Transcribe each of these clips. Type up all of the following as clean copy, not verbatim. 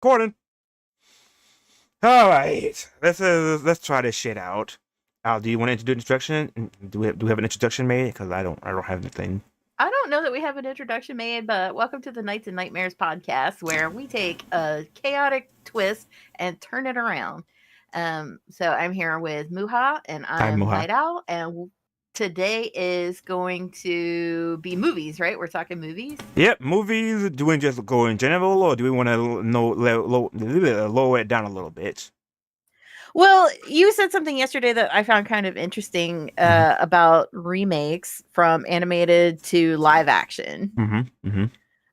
Gordon. All right. Let's try this shit out. Do you want to do an introduction? Do we have an introduction made? Because I don't have anything. I don't know that we have an introduction made, but welcome to the Nights and Nightmares podcast, where we take a chaotic twist and turn it around. So I'm here with Muha, and I'm I'm Moha. Night Owl, and today is going to be movies, right? We're talking movies. Yep, movies. Do we just go in general, or do we want to lower it down a little bit? Well, you said something yesterday that I found kind of interesting Mm-hmm. about remakes from animated to live action. Mm-hmm. Mm-hmm.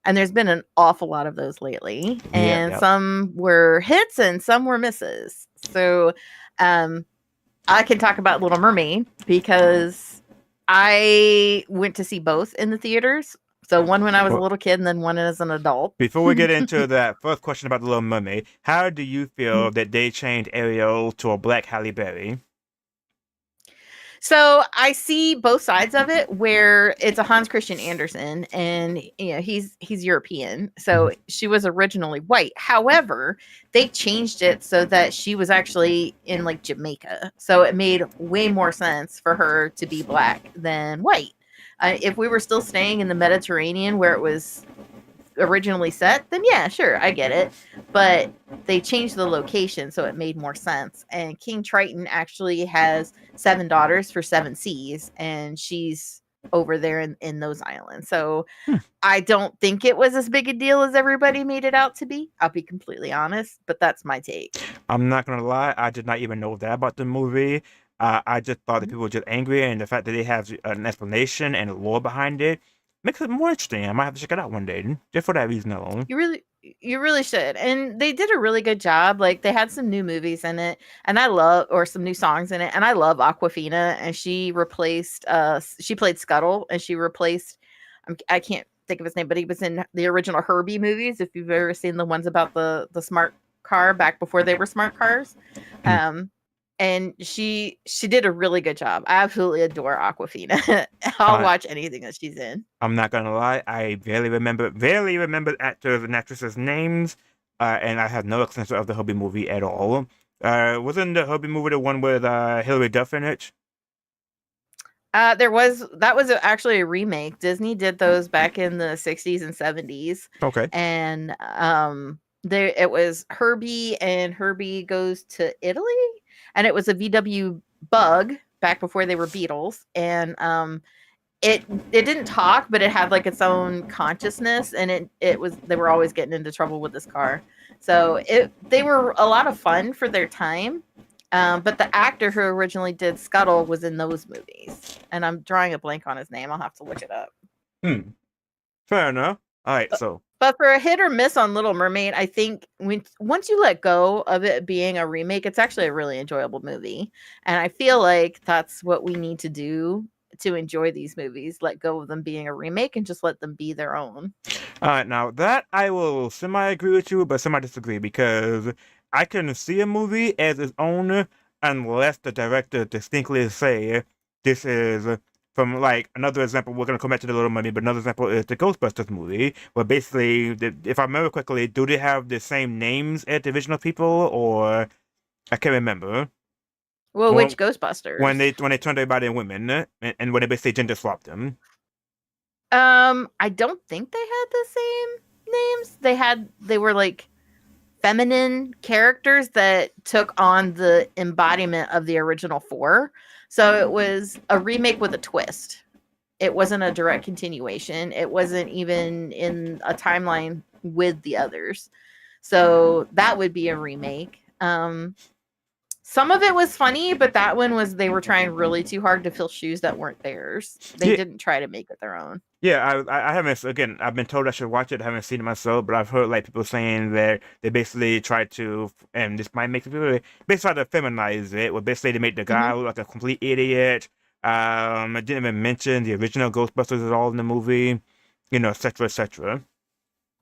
And there's been an awful lot of those lately, Yep. and Yep. some were hits and some were misses. So, um, I can talk about Little Mermaid because I went to see both in the theaters. So one when I was a Well, little kid, and then one as an adult. before we get into that first question about the Little Mermaid, how do you feel that they changed Ariel to a black Halle Berry? So I see both sides of it where it's a Hans Christian Andersen and he's European. Mm-hmm. So she was originally white. However, they changed it so that she was actually in like Jamaica. So it made way more sense for her to be black than white. If we were still staying in the Mediterranean where it was originally set, then yeah, sure, I get it. But they changed the location so it made more sense. And King Triton actually has seven daughters for seven seas, and she's over there in those islands. So Hmm. I don't think it was as big a deal as everybody made it out to be. I'll be completely honest, but that's my take. I'm not gonna lie, I did not even know that about the movie. I just thought that people were just angry, and the fact that they have an explanation and a lore behind it makes it more interesting. I might have to check it out one day, just for that reason alone. You really should. And they did a really good job. Like they had some new movies in it and I love or some new songs in it. And I love Aquafina and she played Scuttle and she replaced I can't think of his name, but he was in the original Herbie movies if you've ever seen the ones about the smart car back before they were smart cars. Hmm. Um and she did a really good job. I absolutely adore Aquafina. I'll Uh, watch anything that she's in. I'm not gonna lie, I barely remember actors and actresses' names, and I have no sense of the Hobie movie at all. Wasn't the Hobie movie the one with Hilary Duff in it? Actually a remake. Disney did those back in the 60s and 70s. Okay. And there it was Herbie and Herbie goes to Italy and it was a VW Bug back before they were Beatles and it didn't talk but it had like its own consciousness and it was they were always getting into trouble with this car. So it they were a lot of fun for their time. But the actor who originally did Scuttle was in those movies, and I'm drawing a blank on his name. I'll have to look it up. Hmm. Fair enough. All right. But, So but for a hit or miss on Little Mermaid, I think once you let go of it being a remake, it's actually a really enjoyable movie, and I feel like that's what we need to do to enjoy these movies. Let go of them being a remake and just let them be their own. Now that I will semi agree with you, but semi disagree because I can see a movie as its own unless the director distinctly say this is from like another example. We're gonna come back to the Little Mermaid, but another example is the Ghostbusters movie, where basically, if I remember correctly, do they have the same names as the original people, or I can't remember. Well, which When Ghostbusters? when they turned everybody in women, and when they basically gender swapped them. I don't think they had the same names. They were like feminine characters that took on the embodiment of the original four. So it was a remake with a twist. It wasn't a direct continuation. It wasn't even in a timeline with the others. So that would be a remake. Some of it was funny, but that one was they were trying really too hard to fill shoes that weren't theirs. They Yeah, didn't try to make it their own. Yeah, I haven't again. I've been told I should watch it. I haven't seen it myself, but I've heard like people saying that they basically tried to, and this might make people basically try to feminize it. Where basically they made the guy Mhm. look like a complete idiot. I didn't even mention the original Ghostbusters at all in the movie, etc., etc.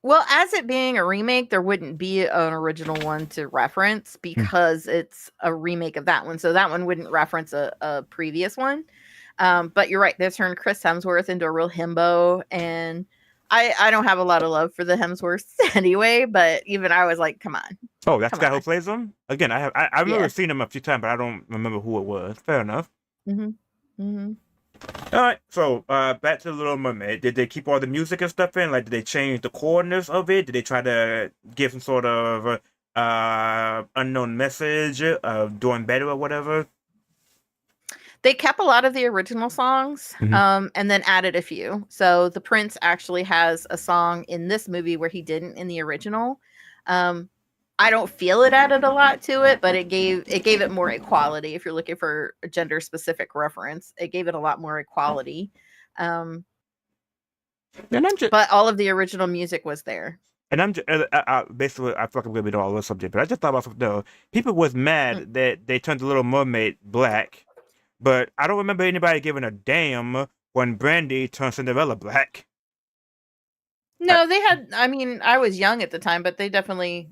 Well, as it being a remake, there wouldn't be an original one to reference because it's a remake of that one. So that one wouldn't reference a previous one. But you're right, they turned Chris Hemsworth into a real himbo. And I don't have a lot of love for the Hemsworths anyway, but even I was like, come on, Oh, that's come the guy who on. plays him. Again, I remember Yeah. seeing him a few times, but I don't remember who it was. Fair enough. Mhm. Mhm. All right, so back to the Little Mermaid. Did they keep all the music and stuff in? Like, did they change the coordinates of it? Did they try to give some sort of unknown message of doing better or whatever? They kept a lot of the original songs, Hmm. and then added a few. So the prince actually has a song in this movie where he didn't in the original. Um, I don't feel it added a lot to it, but it gave it more equality. If you're looking for a gender specific reference, it gave it a lot more equality. Um, And I'm just but all of the original music was there. and I'm just, basically I feel like I'm gonna be all this subject, but I just thought about something though. People was Mm. mad that they turned the Little Mermaid black, but I don't remember anybody giving a damn when Brandy turned Cinderella black. I, No, they had. I mean, I was young at the time, but I definitely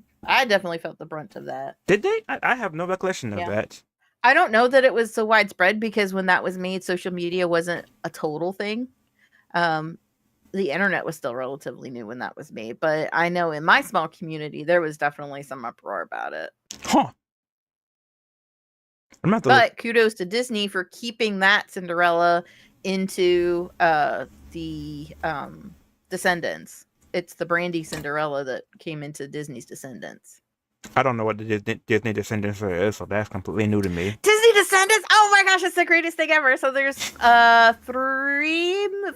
felt the brunt of that. did they? I have no recollection of Yeah. that. I don't know that it was so widespread because when that was made, social media wasn't a total thing. Um, the internet was still relatively new when that was made, but I know in my small community there was definitely some uproar about it. Huh. I'm gonna have to look. But kudos to Disney for keeping that Cinderella into the Descendants. It's the Brandy Cinderella that came into Disney's Descendants. I don't know what the Disney Descendants is, so that's completely new to me. Disney Descendants. Oh my gosh, it's the greatest thing ever. So there's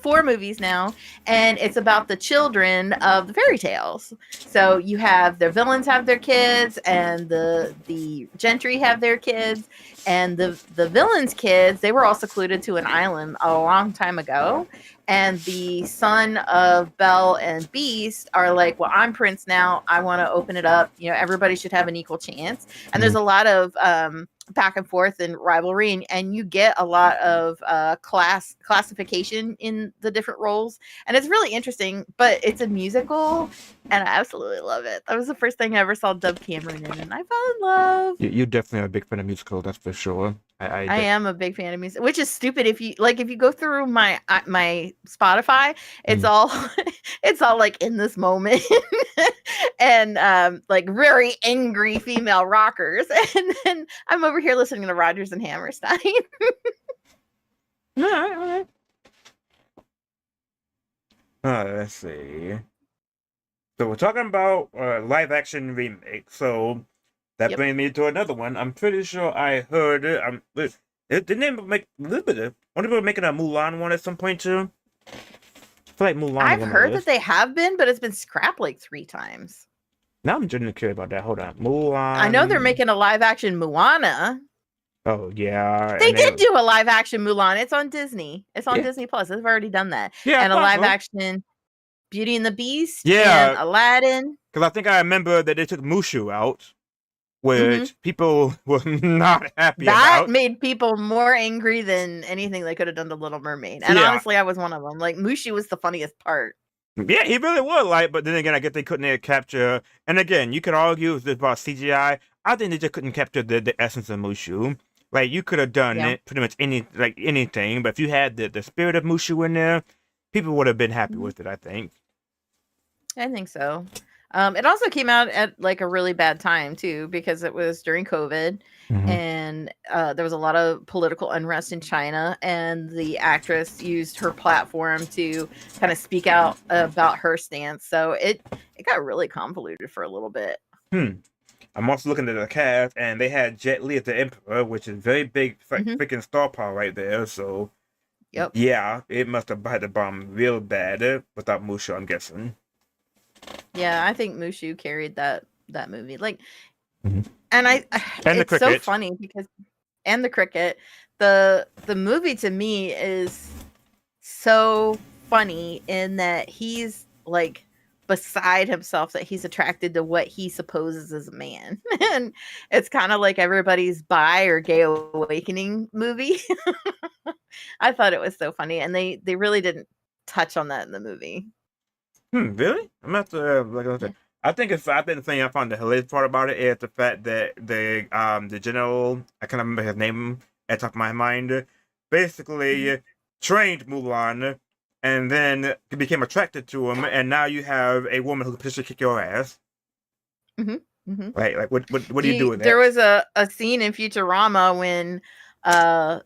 4 movies now, and it's about the children of the fairy tales. So you have their villains have their kids, and the gentry have their kids, and the villains' kids, they were all secluded to an island a long time ago. And the son of Belle and Beast are like, well, I'm Prince now. I want to open it up. You know, everybody should have an equal chance. And there's a lot of back and forth and rivalry, and you get a lot of classification in the different roles, and it's really interesting. But it's a musical, and I absolutely love it. That was the first thing I ever saw Dove Cameron in, and I fell in love. You definitely are a big fan of musicals, that's for sure. I am a big fan of music, which is stupid. If you go through my Spotify, it's Mm. all it's all like in this moment, and like very angry female rockers, and then I'm over here listening to Rodgers and Hammerstein. All right, all right. Let's see. So we're talking about live action remake. So that Yep. brings me to another one. I'm pretty sure I heard it. Didn't they make a little bit of? One people making a Mulan one at some point too. I feel like Mulan. I've heard that they have been, but it's been scrapped like 3 times. Now I'm genuinely curious about that. Hold on, I know they're Mulan. making a live action Moana. Oh yeah, They and did do a live action Mulan. It's on Disney. It's on yeah, Disney Plus. They've already done that. yeah, I And a thought live so. action Beauty and the Beast and Yeah, Aladdin. because I think I remember that they took Mushu out, Mhm. which people were not happy That about. made people more angry than anything they could have done to Little Mermaid. And Yeah, honestly, I was one of them. Like Mushu was the funniest part. yeah, he really was like, but then again, I guess they couldn't capture. And again, you could argue if it's about CGI. I think they just couldn't capture the essence of Mushu. Like you could have done Yeah. it pretty much anything, but if you had the spirit of Mushu in there, people would have been happy Mhm. with it. I think. I think so. It also came out at like a really bad time too, because it was during COVID, Hmm. and there was a lot of political unrest in China, and the actress used her platform to kind of speak out about her stance. So it got really convoluted for a little bit. I'm also looking at the cast, and they had Jet Li as the Emperor, which is very big Hmm. freaking star power right there. So Yep. yeah, it must have had the bomb real bad without Mushu, I'm guessing. Yeah, I think Mushu carried that movie. Like, Mhm. and And the it's so cricket. funny because and the cricket, the movie to me is so funny in that he's like beside himself that he's attracted to what he supposes is a man. And it's kind of like everybody's bi or gay awakening movie. I thought it was so funny, and they really didn't touch on that in the movie. Really? I'm not like I Yeah. said. I think the thing I found the hilarious part about it is the fact that the general, I can't remember his name at the top of my mind, Mhm. basically trained Mulan and then you became attracted to him, and now you have a woman who can potentially kick your ass. Right? Like, what do you do with There that? was a scene in Futurama when uh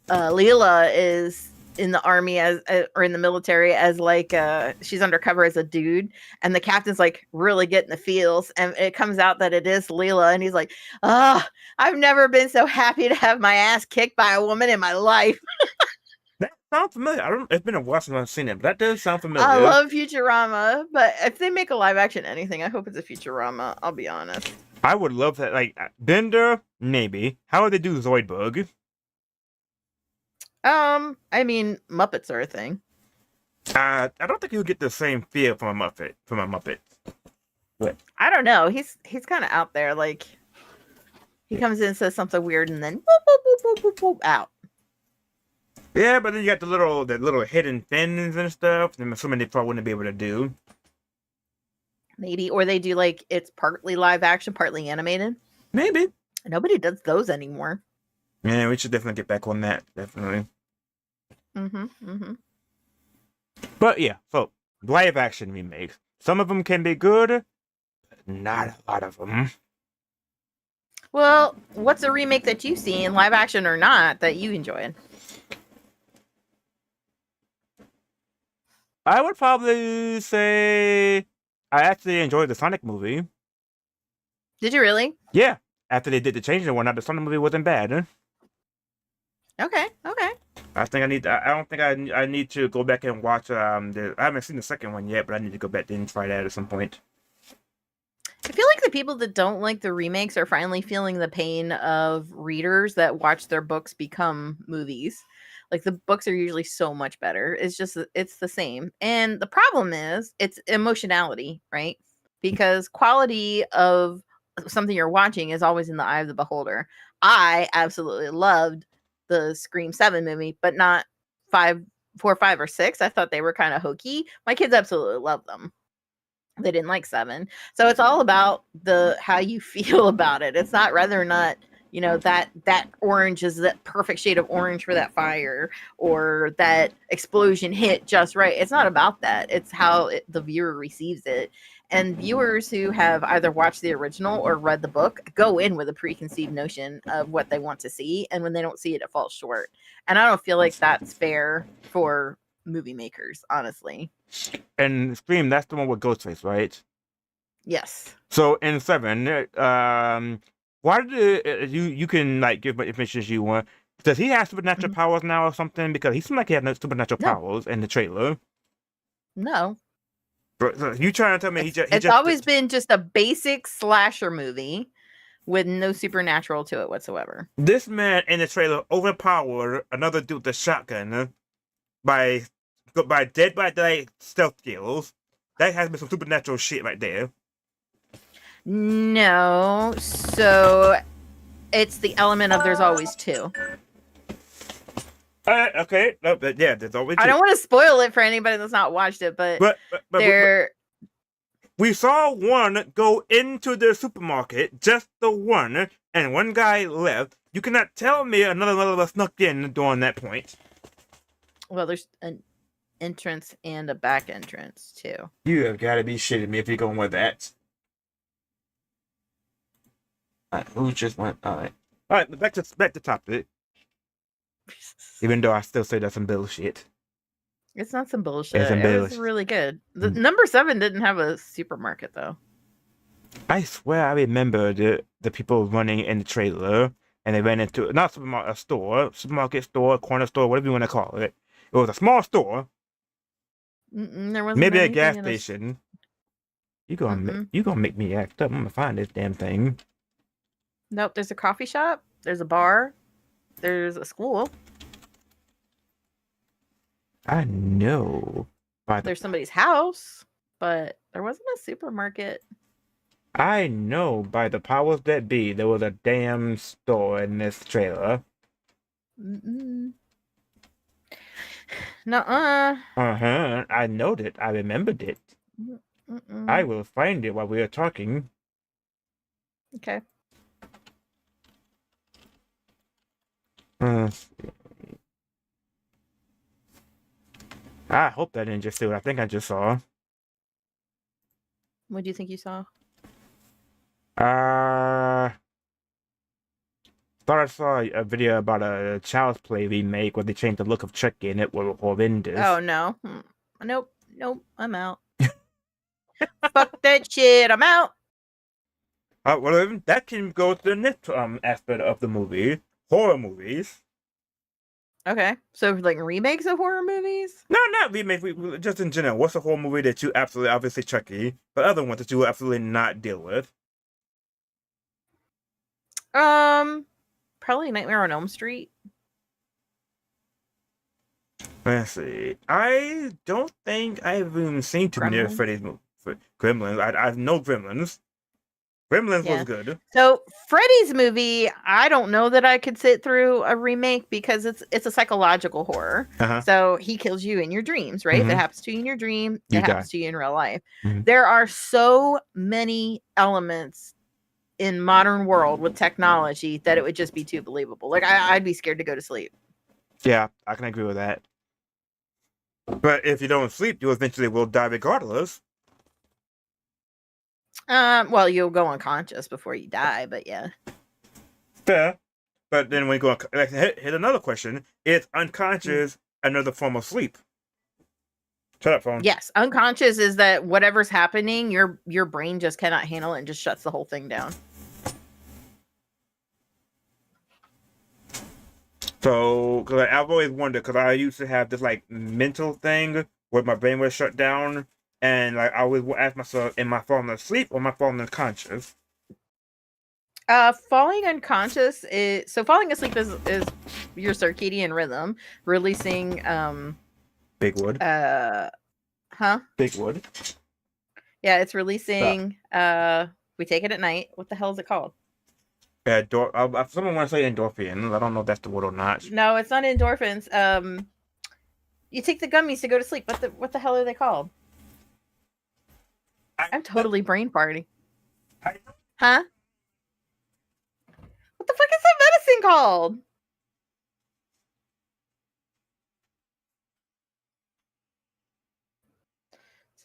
Leela is in the army as or in the military as like she's undercover as a dude, and the captain's like really getting the feels, and it comes out that it is Leela, and he's like, "Ah, I've never been so happy to have my ass kicked by a woman in my life." That sounds familiar. I don't. It's been a while since I've seen it, but that does sound I familiar. love Futurama, but if they make a live action anything, I hope it's a Futurama. I'll be honest. I would love that. Like Bender, maybe. How would they do Zoidberg? I mean, Muppets are a thing. I don't think you'll get the same feel from a Muppet. From a Muppet. What? I don't know. He's kind of out there. Like he comes in and says something weird, and then boop, boop, boop, boop, boop, boop, out. Yeah, but then you got the little hidden fins and stuff. I'm assuming they probably wouldn't be able to do. Maybe, or they do like it's partly live action, partly animated. Maybe. Nobody does those anymore. Yeah, we should definitely get back on that. Definitely. But yeah, so live action remakes. Some of them can be good, but not a lot of them. Well, what's a remake that you've seen, live action or not, that you enjoyed? I would probably say I actually enjoyed the Sonic movie. Did you really? Yeah, after they did the change and whatnot, the Sonic movie wasn't bad. Okay. I think I need. I don't think I need to go back and watch. I haven't seen the second one yet, but I need to go back and try that at some point. I feel like the people that don't like the remakes are finally feeling the pain of readers that watch their books become movies. Like the books are usually so much better. It's the same. And the problem is it's emotionality, right? Because quality of something you're watching is always in the eye of the beholder. I absolutely loved the Scream 7 movie, but not 4, 5, or 6. I thought they were kind of hokey. My kids absolutely love them. They didn't like 7. So it's all about the how you feel about it. It's not whether or not, you know, that orange is that perfect shade of orange for that fire, or that explosion hit just right. It's not about that. It's how the viewer receives it. And viewers who have either watched the original or read the book go in with a preconceived notion of what they want to see, and when they don't see it, it falls short. And I don't feel like that's fair for movie makers, honestly. And Scream, that's the one with Ghostface, right? Yes. So in 7, why did you can like give information as you want? Does he have supernatural powers now or something? Because he seemed like he had no supernatural powers in the trailer. No. So you trying to tell me It's always been just a basic slasher movie with no supernatural to it whatsoever. This man in the trailer overpowered another dude with a shotgun by Dead by Daylight stealth skills. That has been some supernatural shit right there. No, so it's the element of there's always two. Okay, no, but yeah, there's always two. I don't want to spoil it for anybody that's not watched it, but we saw one go into the supermarket, just the one, and one guy left. You cannot tell me another one of us snuck in during that point. Well, there's an entrance and a back entrance too. You have got to be shitting me if you're going with that. Who just went? All right. Back to topic. Even though I still say that's some bullshit. It's not some bullshit. It was really good. The number 7 didn't have a supermarket though. I swear I remember the people running in the trailer, and they ran into not supermarket, supermarket store, corner store, whatever you want to call it. It was a small store. There wasn't maybe a gas station. You gonna make me act up? I'm gonna find this damn thing. Nope. There's a coffee shop. There's a bar. There's a school. I know. There's somebody's house, but there wasn't a supermarket. I know by the powers that be, there was a damn store in this trailer. Nuh-uh. I know it. I remembered it. I will find it while we are talking. Okay. I hope that didn't just do what I think I just saw. What do you think you saw? Uh, thought I saw a video about a Child's Play remake where they changed the look of Chucky and it was horrendous. Oh no. Nope. Nope. I'm out. Fuck that shit. I'm out. Well, even that can go to the next aspect of the movie, horror movies. Okay. So like remakes of horror movies? No, not remakes. Just in general. What's a horror movie that you absolutely, obviously Chucky, but other ones that you will absolutely not deal with? Probably Nightmare on Elm Street. Let's see. I don't think I've even seen too many of Gremlins. Freddy's movies. Gremlins. I know Gremlins. Gremlins was Yeah. good. So Freddy's movie, I don't know that I could sit through a remake because it's a psychological horror. Uh-huh. So he kills you in your dreams, right? If it Mhm. happens to you in your dream, You it happens die. to you in real life. Mhm. There are so many elements in modern world with technology that it would just be too believable. Like I'd be scared to go to sleep. Yeah, I can agree with that. But if you don't sleep, you eventually will die regardless. Well, you'll go unconscious before you die, but yeah. Fair. But then when you go, like, hit another question: is unconscious another form of sleep? Shut up, phone. Yes, unconscious is that whatever's happening, your brain just cannot handle it and just shuts the whole thing down. So, cause I've always wondered, because I used to have this like mental thing where my brain was shut down, and like I always would ask myself, am I falling asleep or am I falling unconscious? Falling unconscious is so falling asleep is your circadian rhythm releasing Big wood. huh? Big wood. Yeah, it's releasing we take it at night. What the hell is it called? Someone want to say endorphins. I don't know if that's the word or not. No, it's not endorphins. You take the gummies to go to sleep. What the hell are they called? I'm totally brain farting. Huh? What the fuck is that medicine called?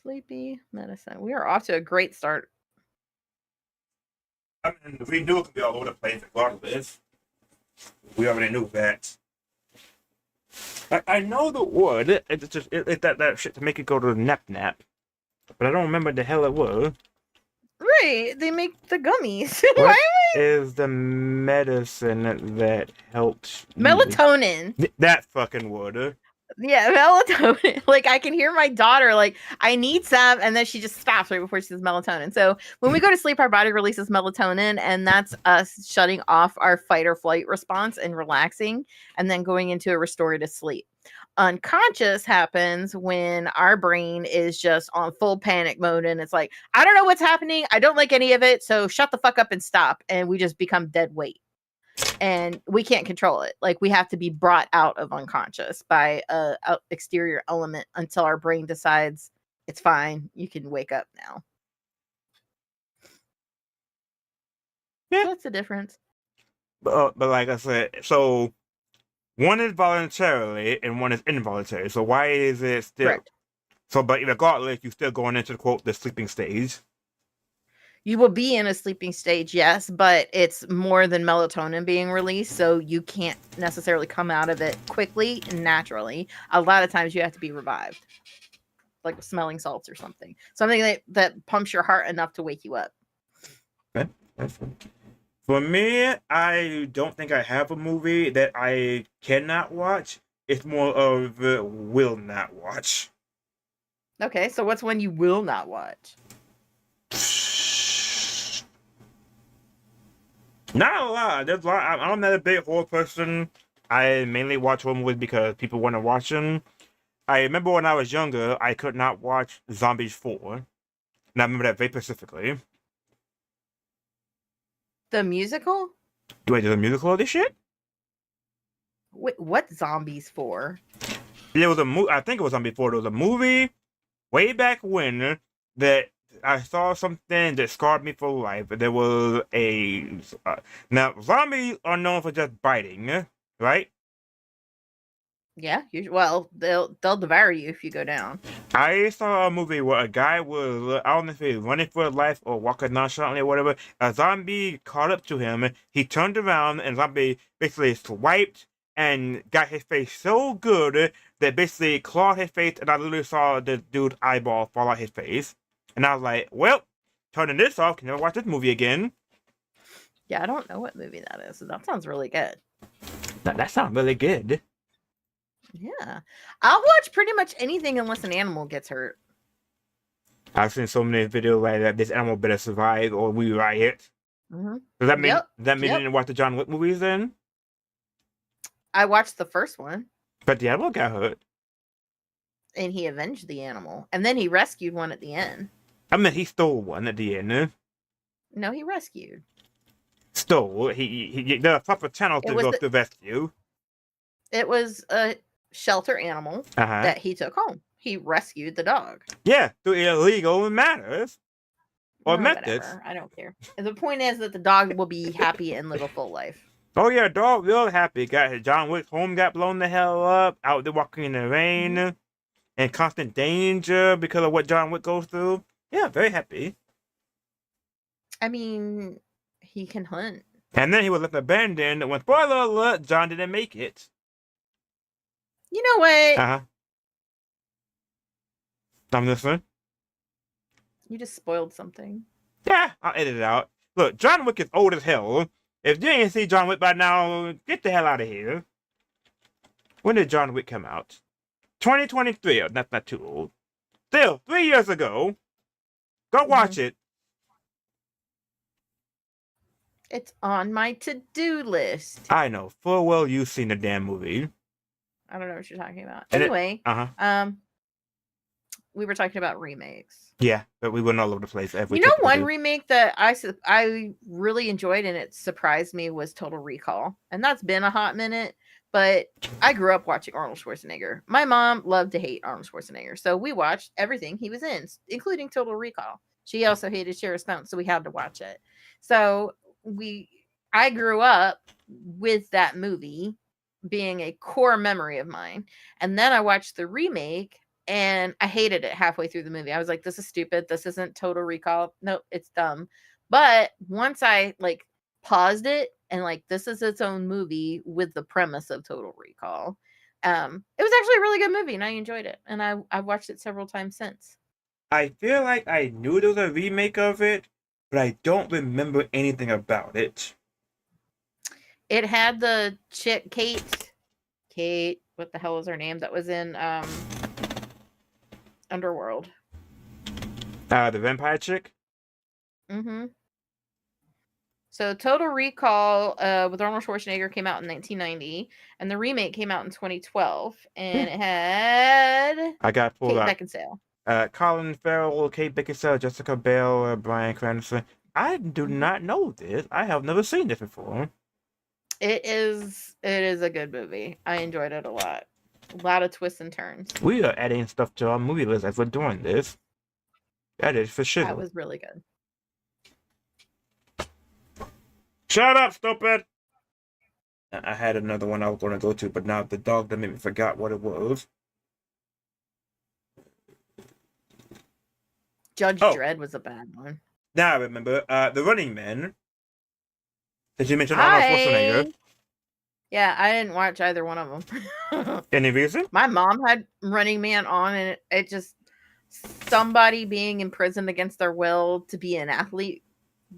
Sleepy medicine. We are off to a great start. I mean, we knew it could be all over the place regardless. We already knew that. I know the word. It's just that shit to make it go to the nap, but I don't remember the hell it was. Right, they make the gummies. What is the medicine that helps Melatonin. That fucking word. Yeah, melatonin. Like I can hear my daughter like, I need some, and then she just stops right before she says melatonin. So when we go to sleep, our body releases melatonin, and that's us shutting off our fight or flight response and relaxing, and then going into a restorative sleep. Unconscious happens when our brain is just on full panic mode, and it's like, I don't know what's happening. I don't like any of it. So shut the fuck up and stop. And we just become dead weight. And we can't control it. Like we have to be brought out of unconscious by a exterior element until our brain decides it's fine. You can wake up now. Yeah, so that's the difference. But like I said, so one is voluntarily and one is involuntary. So why is it still? Correct. So, but regardless, you still going into quote the sleeping stage. You will be in a sleeping stage, yes, but it's more than melatonin being released, so you can't necessarily come out of it quickly and naturally. A lot of times you have to be revived, like smelling salts or something that pumps your heart enough to wake you up. Okay. For me, I don't think I have a movie that I cannot watch. It's more of will not watch. Okay, so what's one you will not watch? Not a lot. There's a lot. I'm not a big horror person. I mainly watch horror movies because people want to watch them. I remember when I was younger, I could not watch Zombies 4. And I remember that very specifically. The musical? Wait, there's a musical of this shit? Wait, what Zombies 4? There was a movie. I think it was Zombie 4. There was a movie way back when that I saw something that scarred me for life. There was a now zombies are known for just biting, right? Yeah, well, they'll devour you if you go down. I saw a movie where a guy was, I don't know if he was running for his life or walking nonchalantly or whatever. A zombie caught up to him. He turned around and zombie basically swiped and got his face so good that basically clawed his face, and I literally saw the dude's eyeball fall out his face. And I was like, well, turning this off, can never watch this movie again. Yeah, I don't know what movie that is. That sounds really good. That sounds really good. Yeah. I'll watch pretty much anything unless an animal gets hurt. I've seen so many videos like that. This animal better survive or we riot. Mm-hmm. Does that mean Yep. you didn't watch the John Wick movies then? I watched the first one. But the animal got hurt. And he avenged the animal. And then he rescued one at the end. I mean, he stole one at the end. No, he rescued. Stole. He the proper channel to go to rescue. It was a shelter animal that he took home. He rescued the dog. Yeah, through illegal matters. Or methods. Whatever. I don't care. The point is that the dog will be happy and live a full life. Oh yeah, dog real happy. Got his John Wick's home got blown the hell up. Out there walking in the rain. In constant danger because of what John Wick goes through. Yeah, very happy. I mean, he can hunt. And then he was left abandoned when, spoiler alert, John didn't make it. You know what? I'm listening. You just spoiled something. Yeah, I'll edit it out. Look, John Wick is old as hell. If you ain't seen John Wick by now, get the hell out of here. When did John Wick come out? 2023. That's not too old. Still, 3 years ago. Go watch it. It's on my to-do list. I know full well you've seen the damn movie. I don't know what you're talking about. And anyway, we were talking about remakes. Yeah, but we went all over the place. One remake that I really enjoyed and it surprised me was Total Recall. And that's been a hot minute, but I grew up watching Arnold Schwarzenegger. My mom loved to hate Arnold Schwarzenegger, so we watched everything he was in, including Total Recall. She also hated Sharon Stone, so we had to watch it. So I grew up with that movie being a core memory of mine. And then I watched the remake and I hated it halfway through the movie. I was like, this is stupid. This isn't Total Recall. Nope, it's dumb. But once I paused it and this is its own movie with the premise of Total Recall, it was actually a really good movie and I enjoyed it. And I've watched it several times since. I feel like I knew there was a remake of it, but I don't remember anything about it. It had the chick Kate, what the hell was her name? That was in Underworld. The vampire chick? Mm-hmm. So Total Recall with Arnold Schwarzenegger came out in 1990, and the remake came out in 2012, and it had I got pulled Kate out. Beckinsale. Colin Farrell, Kate Beckinsale, Jessica Biel, Bryan Cranston. I do not know this. I have never seen this before. It is a good movie. I enjoyed it a lot. A lot of twists and turns. We are adding stuff to our movie list as we're doing this. That is for sure. That was really good. Shut up, stupid! I had another one I was going to go to, but now the dog that made me forgot what it was. Judge Dredd was a bad one. Now I remember. The Running Man. Did you mention Arnold Schwarzenegger? Yeah, I didn't watch either one of them. Any reason? My mom had Running Man on, and it just somebody being imprisoned against their will to be an athlete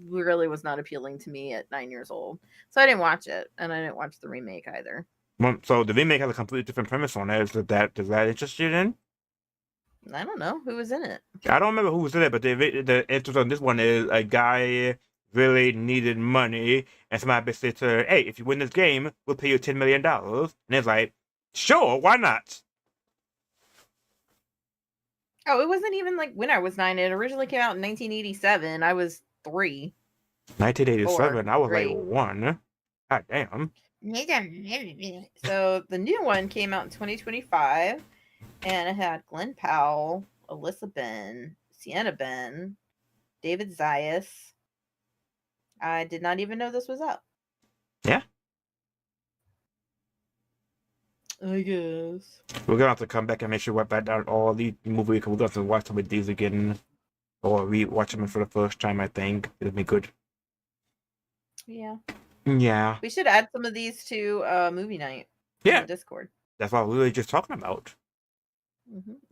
really was not appealing to me at 9 years old. So I didn't watch it, and I didn't watch the remake either. Well, so the remake has a completely different premise on it. Does that interest you in? I don't know who was in it. I don't remember who was in it, but the interest on this one is a guy really needed money, and somebody basically said, "Hey, if you win this game, we'll pay you $10 million." And it's like, sure, why not? Oh, it wasn't even when I was 9. It originally came out in 1987. I was 3. 1987. I was 1. God damn. So the new one came out in 2025, and it had Glenn Powell, Alyssa Ben, Sienna Ben, David Zayas. I did not even know this was up. Yeah. I guess. We're gonna have to come back and make sure we back down all these movies. We're gonna have to watch some of these again, or re-watch them for the first time. I think it'll be good. Yeah. Yeah. We should add some of these to movie night in Yeah. the Discord. That's what we were just talking about.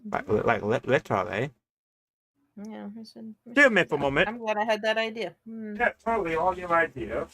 Let's try, eh? Yeah, we should. Give me for a moment. I'm glad I had that idea. Yeah, totally all your idea.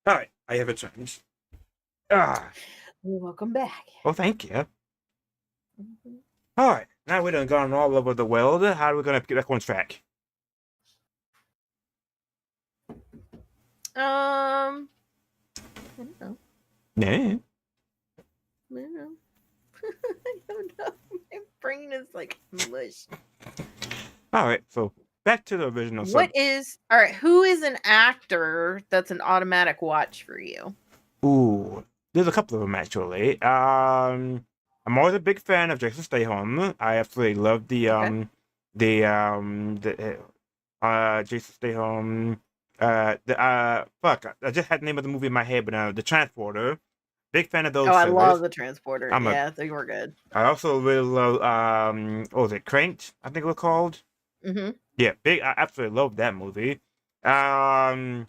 All right, I have a change. Welcome back. Well, thank you. All right, now we done gone all over the world. How are we gonna get back on track? I don't know. Yeah. I don't know. I don't know. My brain is like mush. All right, so back to the original. All right? Who is an actor that's an automatic watch for you? Ooh, there's a couple of them actually. I'm always a big fan of Jason Statham. I absolutely love the Jason Statham. Fuck, I just had the name of the movie in my head, but the Transporter. Big fan of those. Oh, I love the Transporter. They were good. I also really love what was it, Cranked? I think it was called. Mm-hmm. Yeah, big. I absolutely love that movie. Like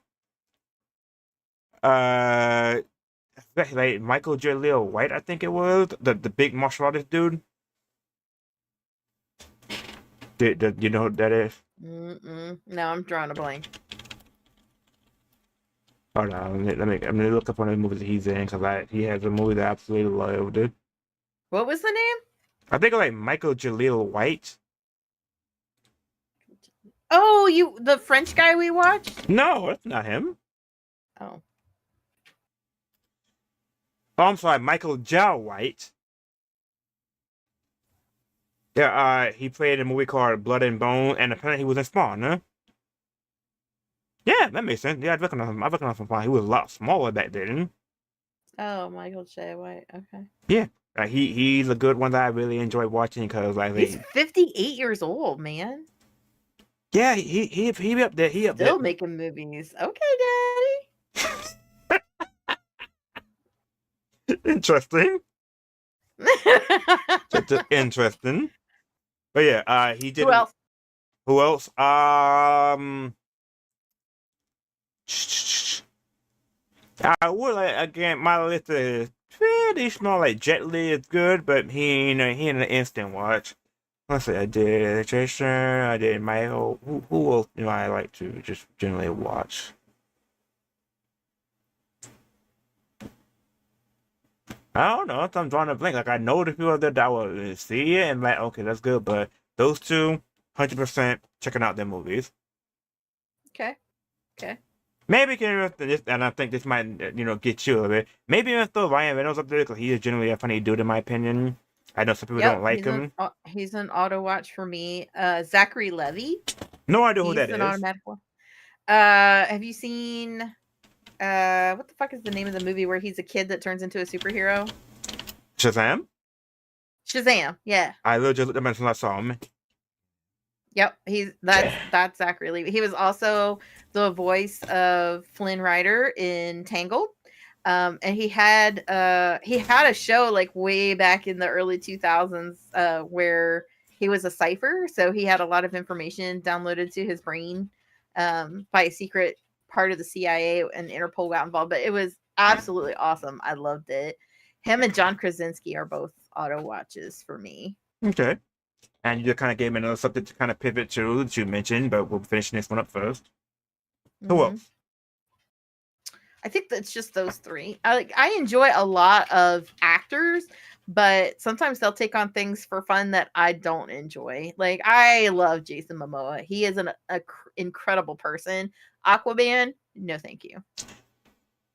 Michael Jaleel White, I think it was the big martial artist dude. Do you know who that is? No, I'm drawing a blank. Hold on, let me. I'm gonna look up on the movies that he's in because he has a movie that I absolutely loved. What was the name? I think it was like Michael Jaleel White. Oh, the French guy we watched? No, that's not him. Oh. Oh, I'm sorry, Michael Jal White. Yeah, he played in a movie called Blood and Bone, and apparently he was in Spawn, huh? Yeah, that makes sense. Yeah, I recognize him. I recognize him. He was a lot smaller back then. Oh, Michael J. White. Okay. Yeah, he's a good one that I really enjoy watching because he's 58 years old, man. Yeah, he up there. He up Still there. making movies. Okay, Daddy. Interesting. Interesting. But yeah, he did. Who else? Who else? I would like again. My list is pretty small. Like Jet Li is good, but he in an instant watch. Let's see. I did Jason. I did Michael. Who else do I like to just generally watch? I don't know. I'm drawing a blank. Like I know the people that I will see it and like, okay, that's good. But those two, 100% checking out their movies. Okay. Maybe this, and I think this might, get you a little bit. Maybe even throw Ryan Reynolds up there because he is generally a funny dude in my opinion. I know some people don't like him. He's an auto watch for me. Zachary Levi. No idea who that is. He's an automatic one. Have you seen? What the fuck is the name of the movie where he's a kid that turns into a superhero? Shazam. Yeah. I literally looked at him until I saw him. Yep, that's Zachary Levi. He was also the voice of Flynn Rider in Tangled, and he had a show like way back in the early 2000s where he was a cipher. So he had a lot of information downloaded to his brain by a secret part of the CIA, and Interpol got involved. But it was absolutely awesome. I loved it. Him and John Krasinski are both auto watches for me. Okay. And you just kind of gave me another subject to kind of pivot to that you mentioned, but we'll finish this one up first. Who else? I think that's just those three. I enjoy a lot of actors, but sometimes they'll take on things for fun that I don't enjoy. Like I love Jason Momoa. He is an incredible person. Aquaman, no thank you.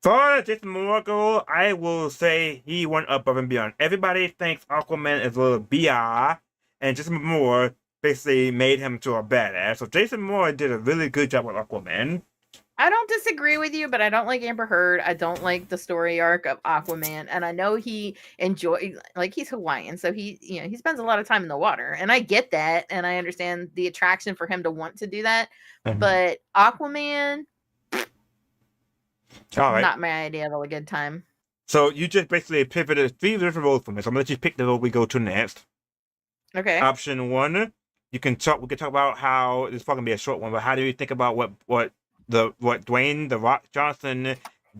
For Jason Momoa, I will say he went above and beyond. Everybody thinks Aquaman is a little BR, and Jason Momoa basically made him to a badass. So Jason Momoa did a really good job with Aquaman. I don't disagree with you, but I don't like Amber Heard. I don't like the story arc of Aquaman, and I know he he's Hawaiian, so he spends a lot of time in the water, and I get that, and I understand the attraction for him to want to do that. But Aquaman, All right. not my idea of a good time. So you just basically pivoted 3 different roles for me. So I'm gonna let you pick the role we go to next. Okay. Option 1, we can talk about how this is probably gonna be a short one, but how do you think about what Dwayne The Rock Johnson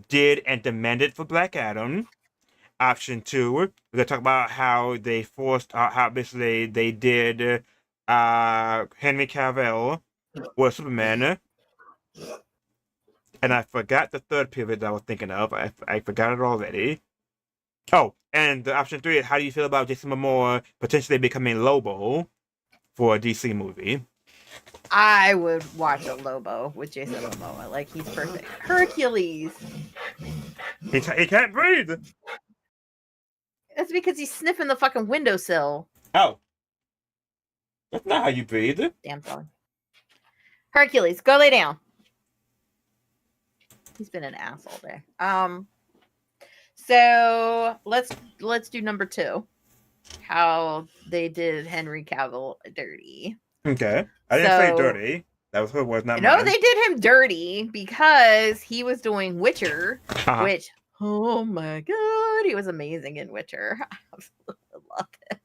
did and demanded for Black Adam? Option 2, we're gonna talk about how they forced how basically they did Henry Cavill was Superman. And I forgot the third pivot that I was thinking of. I forgot it already. Oh, and the option 3 is how do you feel about Jason Momoa potentially becoming Lobo for a DC movie? I would watch a Lobo with Jason Momoa. Like, he's perfect. Hercules. He can't breathe. That's because he's sniffing the fucking windowsill. Oh. That's not how you breathe. Damn dog. Hercules, go lay down. He's been an asshole there. So let's do number 2. How they did Henry Cavill dirty. Okay. I didn't say dirty. That was her words, not mine. No, they did him dirty because he was doing Witcher, which, oh my god, he was amazing in Witcher. I absolutely loved it.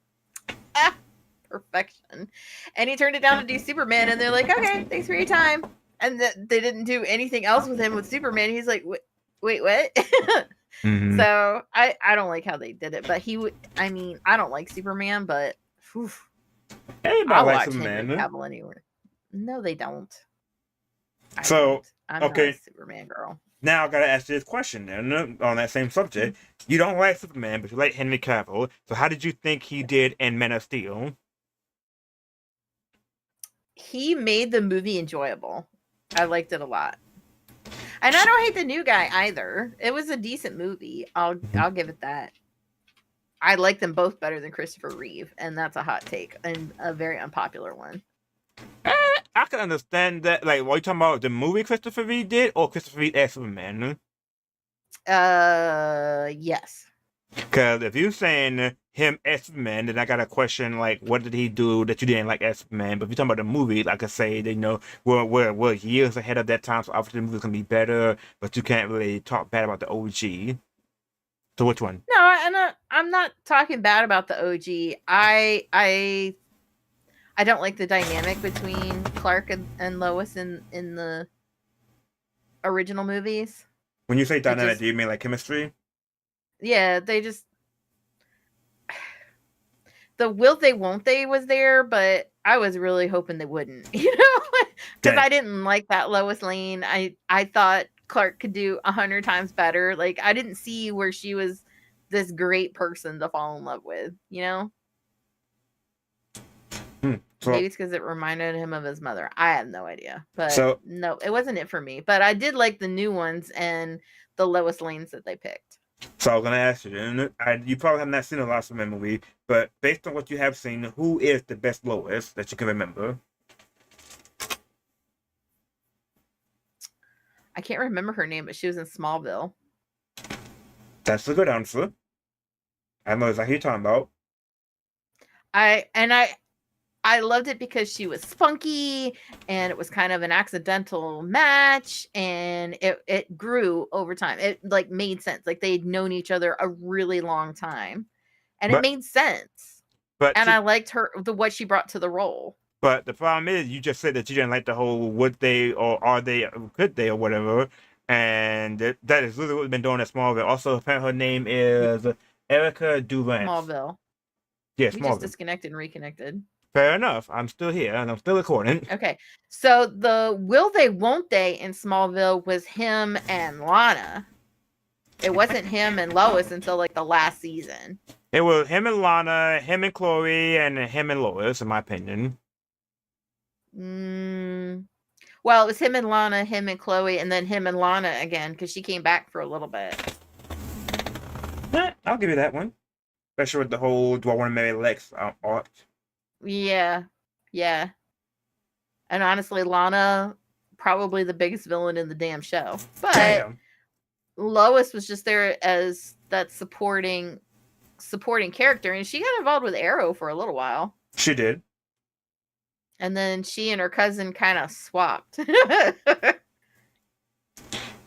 Perfection. And he turned it down to do Superman, and they're like, okay, thanks for your time. And they didn't do anything else with him with Superman. He's like, wait, what? Mm-hmm. So I don't like how they did it, but I don't like Superman, but I'll watch Henry Cavill anywhere. No, they don't. I'm not a Superman girl. Now I gotta ask you this question then on that same subject. Mm-hmm. You don't like Superman, but you like Henry Cavill. So how did you think he did in Man of Steel? He made the movie enjoyable. I liked it a lot. And I don't hate the new guy either. It was a decent movie. I'll give it that. I like them both better than Christopher Reeve, and that's a hot take and a very unpopular one. I can understand that. Like, what are you talking about? The movie Christopher Reeve did, or Christopher Reeve as Superman? Yes. Because if you're saying him as Superman, then I got a question like, what did he do that you didn't like as Superman? But if you're talking about the movie, like I say, we're years ahead of that time, so obviously the movie's gonna be better. But you can't really talk bad about the OG. So which one? No, I'm not talking bad about the OG. I don't like the dynamic between Clark and Lois in the original movies. When you say dynamic, do you mean like chemistry? Yeah, they just the will they won't they was there, but I was really hoping they wouldn't, because I didn't like that Lois Lane. I thought Clark could do 100 times better. Like, I didn't see where she was this great person to fall in love with, Maybe it's because it reminded him of his mother. I have no idea. But no, it wasn't it for me. But I did like the new ones and the Lois Lanes that they picked. So I was going to ask you, and you probably have not seen a lot of movie, but based on what you have seen, who is the best Lois that you can remember? I can't remember her name, but she was in Smallville. That's a good answer. I know exactly what you're talking about. I loved it because she was spunky, and it was kind of an accidental match, and it grew over time. It like made sense. Like, they'd known each other a really long time, and it made sense. I liked what she brought to the role. But the problem is, you just said that you didn't like the whole would they or are they, could they or whatever, and that is literally what we've been doing at Smallville. Also, apparently her name is Erica Durant. Smallville. Yeah, we Smallville. Just disconnected and reconnected. Fair enough. I'm still here and I'm still recording. Okay. So the will they won't they in Smallville was him and Lana. It wasn't him and Lois until like the last season. It was him and Lana, him and Chloe, and him and Lois, in my opinion. Well, it was him and Lana, him and Chloe, and then him and Lana again, because she came back for a little bit. I'll give you that one. Especially with the whole do I want to marry Lex art. Yeah. Yeah. And honestly, Lana, probably the biggest villain in the damn show. But Damn. Lois was just there as that supporting character, and she got involved with Arrow for a little while. She did. And then she and her cousin kind of swapped.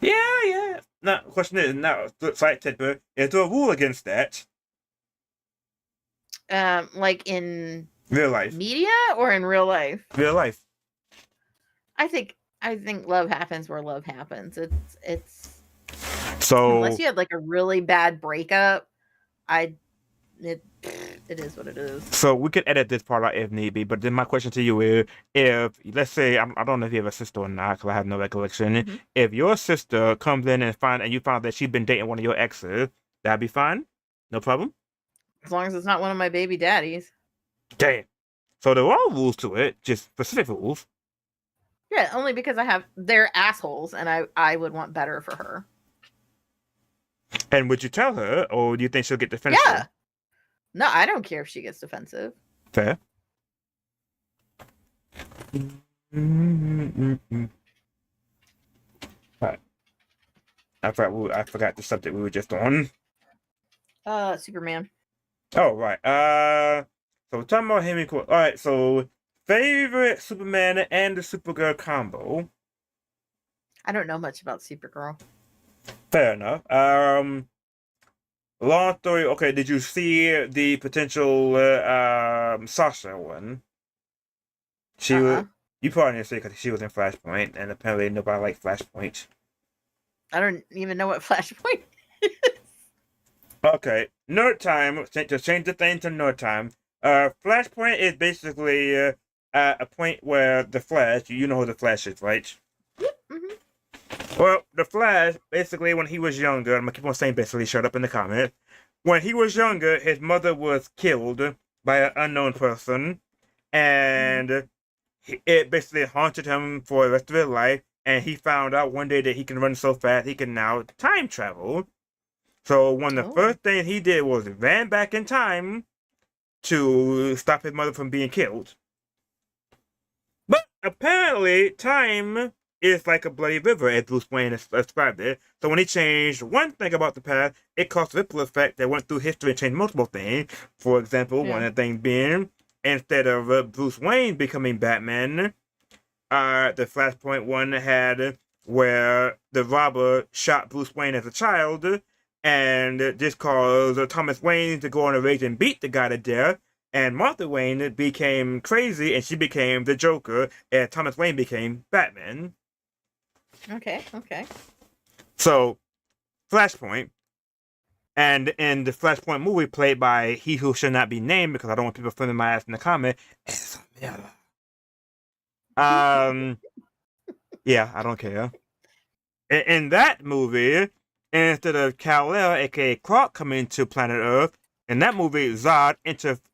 Yeah. Now, question is, now, side tip, is there a rule against that? Like in Real life. media or in real life? Real life. I think love happens where love happens. It's So unless you had like a really bad breakup, it is what it is. So we could edit this part out if need be, but then my question to you is, if, let's say, I don't know if you have a sister or not, because I have no recollection. Mm-hmm. If your sister comes in and you find that she's been dating one of your exes, that'd be fine? No problem? As long as it's not one of my baby daddies. Damn. So there are rules to it, just specific rules. Yeah, only because they're assholes, and I would want better for her. And would you tell her, or do you think she'll get defensive? Yeah. No, I don't care if she gets defensive. Fair. Right. I forgot the subject we were just on. Superman. Oh, right. So we're talking about him. All right. So favorite Superman and the Supergirl combo. I don't know much about Supergirl. Fair enough. Long story. Okay. Did you see the potential Sasha one? You probably didn't see it because she was in Flashpoint, and apparently nobody liked Flashpoint. I don't even know what Flashpoint is. Okay, nerd time. To change the thing to nerd time. Flashpoint is basically a point where the Flash. You know who the Flash is, right? Mm-hmm. Well, the Flash, basically, when he was younger, I'm gonna keep on saying basically, shut up in the comments. When he was younger, his mother was killed by an unknown person, and it basically haunted him for the rest of his life. And he found out one day that he can run so fast he can now time travel. So one of the first things he did was ran back in time to stop his mother from being killed. But apparently, time is like a bloody river, as Bruce Wayne described it. So when he changed one thing about the past, it caused a ripple effect that went through history and changed multiple things. For example, one of the things being, instead of Bruce Wayne becoming Batman, the Flashpoint one had where the robber shot Bruce Wayne as a child, and this caused Thomas Wayne to go on a rage and beat the guy to death. And Martha Wayne became crazy, and she became the Joker, and Thomas Wayne became Batman. Okay. So, Flashpoint. And in the Flashpoint movie, played by he who should not be named, because I don't want people filming my ass in the comment, Ezra Miller. Yeah, I don't care. In that movie, instead of Kal-El, aka Clark, coming to planet Earth, in that movie, Zod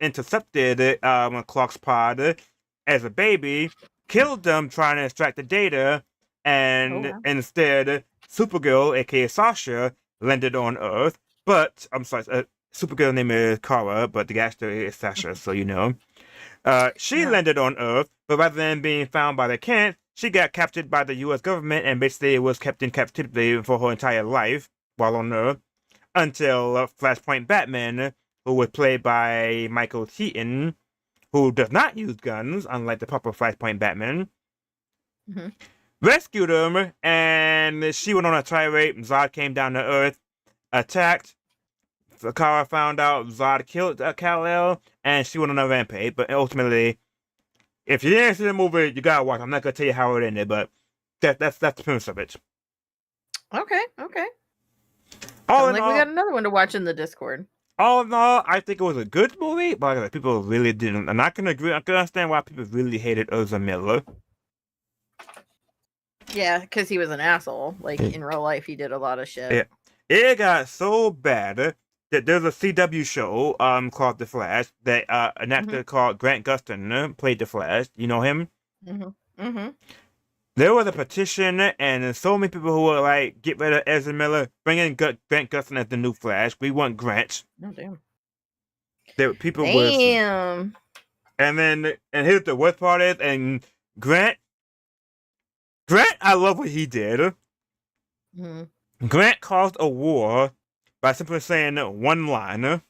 intercepted Clark's pod as a baby, killed them trying to extract the data, and instead, Supergirl, aka Sasha, landed on Earth. But, I'm sorry, Supergirl's name is Kara, but the actor is Sasha, so you know. She landed on Earth, but rather than being found by the Kent, she got captured by the U.S. government and basically was kept in captivity for her entire life while on Earth until Flashpoint Batman, who was played by Michael Keaton, who does not use guns, unlike the proper Flashpoint Batman, rescued him, and she went on a tirade. Zod came down to Earth, attacked. Kara found out Zod killed Kal-El, and she went on a rampage. But ultimately, if you didn't see the movie, you gotta watch. I'm not gonna tell you how it ended, but that's the premise of it. Okay. All we got another one to watch in the Discord. All in all, I think it was a good movie, but people really didn't. And I can agree. I can understand why people really hated Ezra Miller. Yeah, because he was an asshole. Like in real life, he did a lot of shit. Yeah. It got so bad that there's a CW show called The Flash that an actor called Grant Gustin played The Flash. You know him? There was a petition, and so many people who were like, get rid of Ezra Miller, bring in Grant Gustin as the new Flash. We want Grant. Oh, damn. There were people damn. And here's the worst part is, and Grant, I love what he did. Mhm. Grant caused a war by simply saying one line.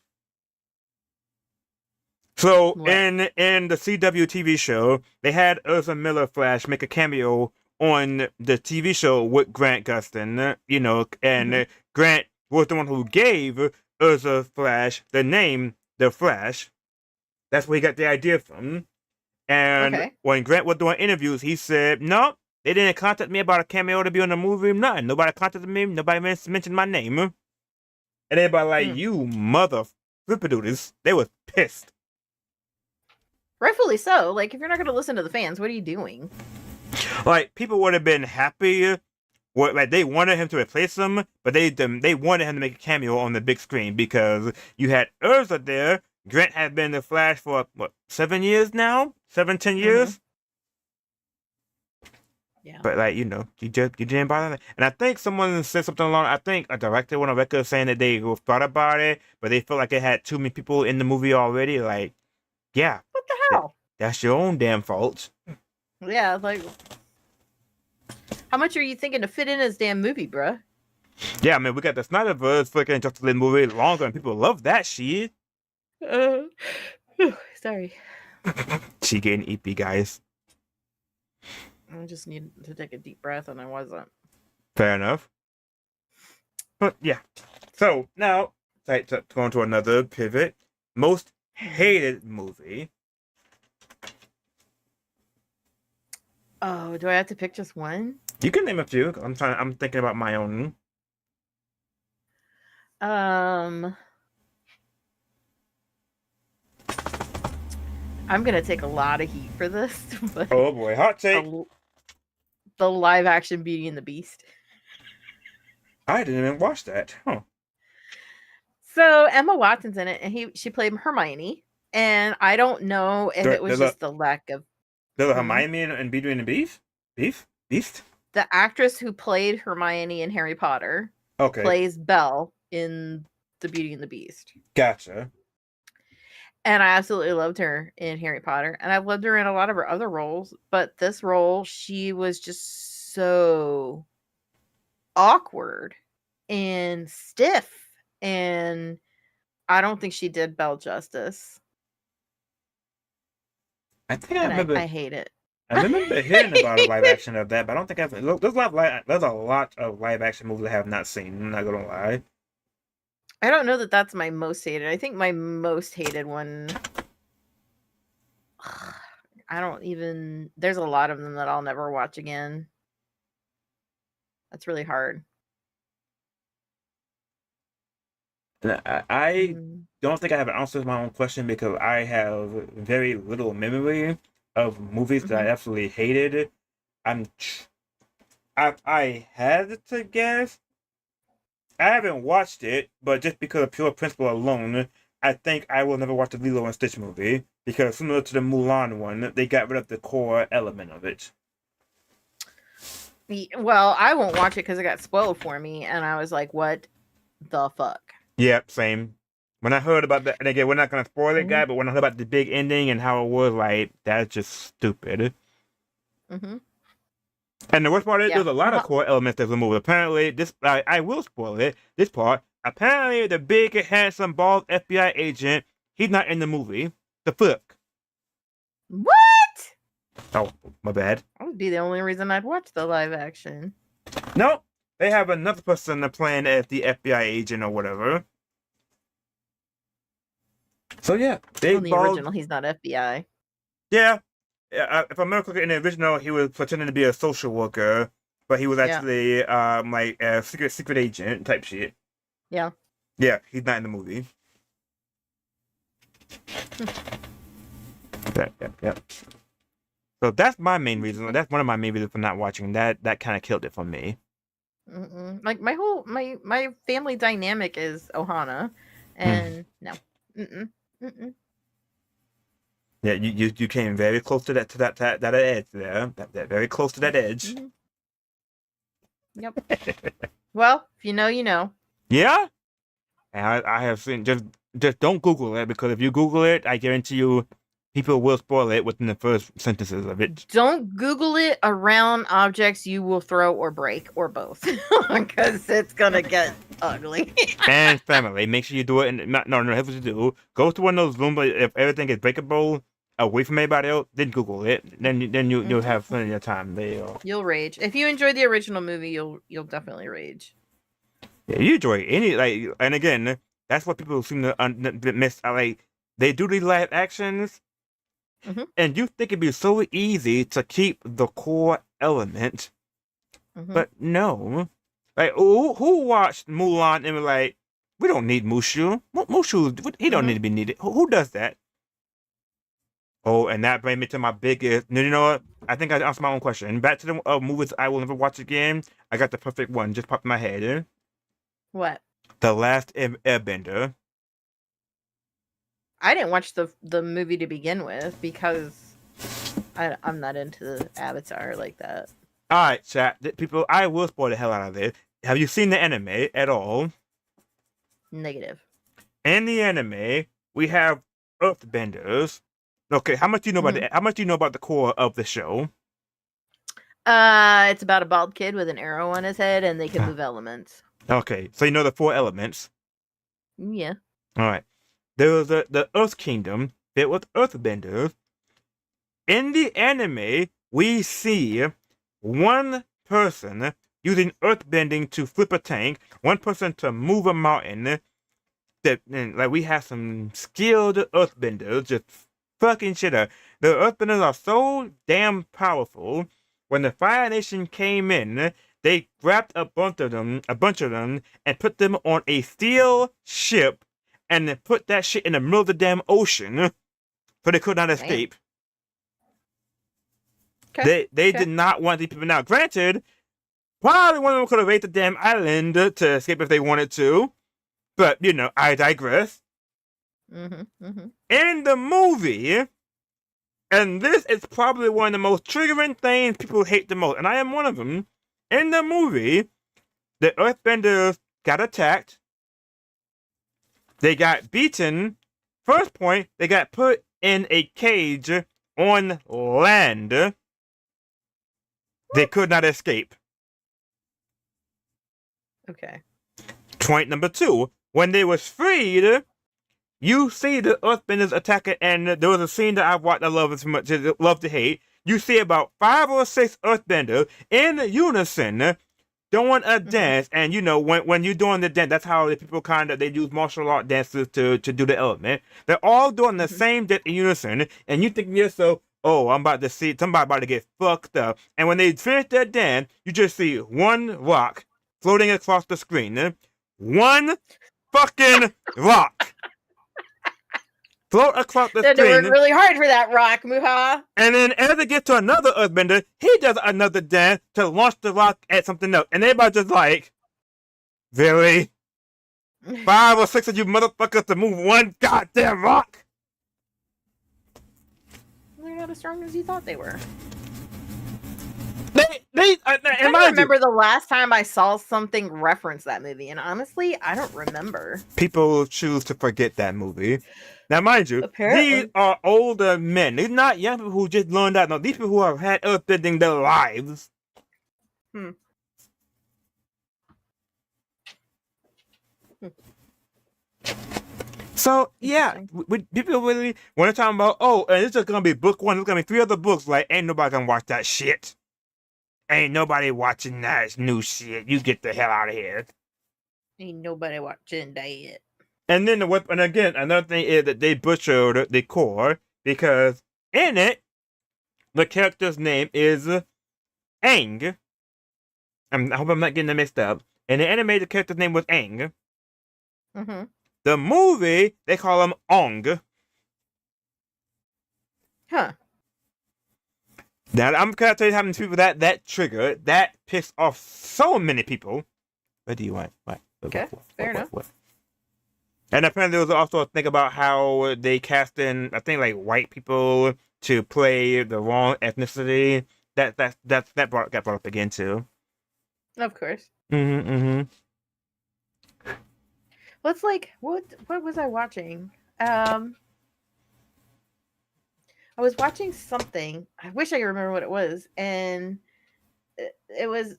So What? in the CW TV show, they had Ezra Miller Flash make a cameo on the TV show with Grant Gustin, Mhm. and Grant was the one who gave Ezra Flash the name The Flash. That's where he got the idea from. And Okay. when Grant was doing interviews, he said, "No, they didn't contact me about a cameo to be on the movie. Nothing. Nobody contacted me. Nobody mentioned my name." And everybody like, Mm. "You mother flipperdoodles." They was pissed. Rightfully so. Like, if you're not going to listen to the fans, what are you doing? Like people would have been happy. Like they wanted him to replace him, but they wanted him to make a cameo on the big screen because you had Urza there. Grant had been the Flash for what 7 years now, 7-10 years. Yeah. But like you didn't bother. And I think someone said something along. I think a director went on record saying that they thought about it, but they felt like it had too many people in the movie already. Like, yeah, What the that, hell? that's your own damn fault. Yeah, like, how much are you thinking to fit in this damn movie, bruh? Yeah, I mean we got the Snyderverse freaking Justice League movie longer, and people love that shit. Uh, sorry. She getting EP, guys. I just need to take a deep breath, and I wasn't. Fair enough. But yeah. So now, to go on to another pivot. Most hated movie. Oh, do I have to pick just one? You can name a few. I'm thinking about my own. Um, I'm gonna take a lot of heat for this, but Oh boy, hot take. the live action Beauty and the Beast. I didn't even watch that. Huh. So Emma Watson's in it, and she played Hermione. And I don't know if it was just the lack of there's a Hermione and Beauty and the Beast. Beast. The actress who played Hermione in Harry Potter plays Belle in The Beauty and the Beast. Gotcha. And I absolutely loved her in Harry Potter. And I've loved her in a lot of her other roles. But this role, she was just so awkward and stiff. And I don't think she did Belle justice. I think I remember. I hate it. I remember hearing about a live action of that, but I don't think I've. Look, there's a lot of live action movies I have not seen. I'm not gonna lie. I don't know that that's my most hated. I think my most hated one. I don't even. There's a lot of them that I'll never watch again. That's really hard. I don't think I have an answer to my own question because I have very little memory of movies that I absolutely hated. I had to guess. I haven't watched it, but just because of pure principle alone, I think I will never watch the Lilo and Stitch movie because similar to the Mulan one, they got rid of the core element of it. Well, I won't watch it because it got spoiled for me, and I was like, "What the fuck?" Yep, same. When I heard about that, and again, we're not gonna spoil it, guy, but when I heard about the big ending and how it was, like, that's just stupid. Mm-hmm. And the worst part is, there's a lot of core elements that's removed. Apparently, I will spoil it. This part, apparently, the big, handsome, bald FBI agent, he's not in the movie. The fuck? What? Oh, my bad. That would be the only reason I'd watch the live action. No, they have another person playing as the FBI agent or whatever. So yeah, in the original, he's not FBI. Yeah, if I'm not in the original, he was pretending to be a social worker, but he was actually like a secret agent type shit. Yeah. Yeah, he's not in the movie. Yeah. So that's my main reason. That's one of my main reasons for not watching. That kind of killed it for me. Like my family dynamic is Ohana, and no. Yeah, you came very close to that edge there. That very close to that edge. Yep. Well, if you know, you know. Yeah. And I have seen just don't Google it because if you Google it, I guarantee you People will spoil it within the first sentences of it. Don't Google it around objects you will throw or break or both, because it's gonna get ugly. And family, make sure you do it. No, here's what you do. Go to one of those rooms. If everything is breakable away from everybody else, then Google it. You'll have plenty of time there. You'll rage if you enjoy the original movie. You'll definitely rage. Yeah, you enjoy any and again, that's what people seem to miss. Like they do these live actions. And you think it'd be so easy to keep the core element, but no. Like, who watched Mulan and was like, we don't need Mushu. Mushu, he don't need to be needed. Who does that? Oh, and that brings me to my biggest. You know what? I think I answered my own question. Back to the movies I will never watch again. I got the perfect one. Just popped in my head. What? The Last Airbender. I didn't watch the movie to begin with because I'm not into the Avatar like that. All right, chat. People, I will spoil the hell out of it. Have you seen the anime at all? Negative. In the anime, we have Earthbenders. Okay, how much do you know about how much do you know about the core of the show? It's about a bald kid with an arrow on his head, and they can move elements. Okay, so you know the 4 elements. Yeah. All right. There was the Earth Kingdom built with Earthbenders. In the anime, we see one person using earthbending to flip a tank, one person to move a mountain. Like we have some skilled earthbenders just fucking shit up. The earthbenders are so damn powerful. When the Fire Nation came in, they grabbed a bunch of them, and put them on a steel ship, and then put that shit in the middle of the damn ocean, so they could not escape. Okay. They did not want these people. Now, granted, probably one of them could have raided the damn island to escape if they wanted to, but you know, I digress. In the movie, and this is probably one of the most triggering things people hate the most, and I am one of them. In the movie, the Earthbenders got attacked. They got beaten. First point, they got put in a cage on land. They could not escape. Okay. Point number 2, when they was freed, you see the Earthbenders attacking, and there was a scene that I've watched, I love it so much, love to hate. You see about 5 or 6 Earthbenders in unison doing a dance, and you know, when you're doing the dance, that's how the people they use martial art dances to do the element. They're all doing the same dance in unison, and you think to yourself, oh, I'm about to see somebody about to get fucked up. And when they finish their dance, you just see one rock floating across the screen. One fucking rock. Float across the screen. They work really hard for that rock, Muha. And then as they get to another Earthbender, he does another dance to launch the rock at something else. And everybody's just like, really? 5 or 6 of you motherfuckers to move one goddamn rock? They're not as strong as you thought they were. I remember the last time I saw something reference that movie, and honestly, I don't remember. People choose to forget that movie. Now, mind you, these are older men. These are not young people who just learned that. No, these people who have had earthbending their lives. So, yeah, people really want to talk about, oh, and this is going to be book 1. There's going to be 3 other books. Like, ain't nobody going to watch that shit. Ain't nobody watching that new shit. You get the hell out of here. Ain't nobody watching that. And then and again, another thing is that they butchered the core because in it, the character's name is Aang. I hope I'm not getting them mixed up. In the anime, the character's name was Aang. The movie, they call him Ong. Huh. Now, I'm going to tell you how many people that triggered, that pissed off so many people. What do you want? What? Okay, fair enough. What? And apparently there was also a thing about how they cast in, I think, like white people to play the wrong ethnicity. That got brought up again too. Of course. Well, it's like what was I watching? I was watching something. I wish I could remember what it was, and it was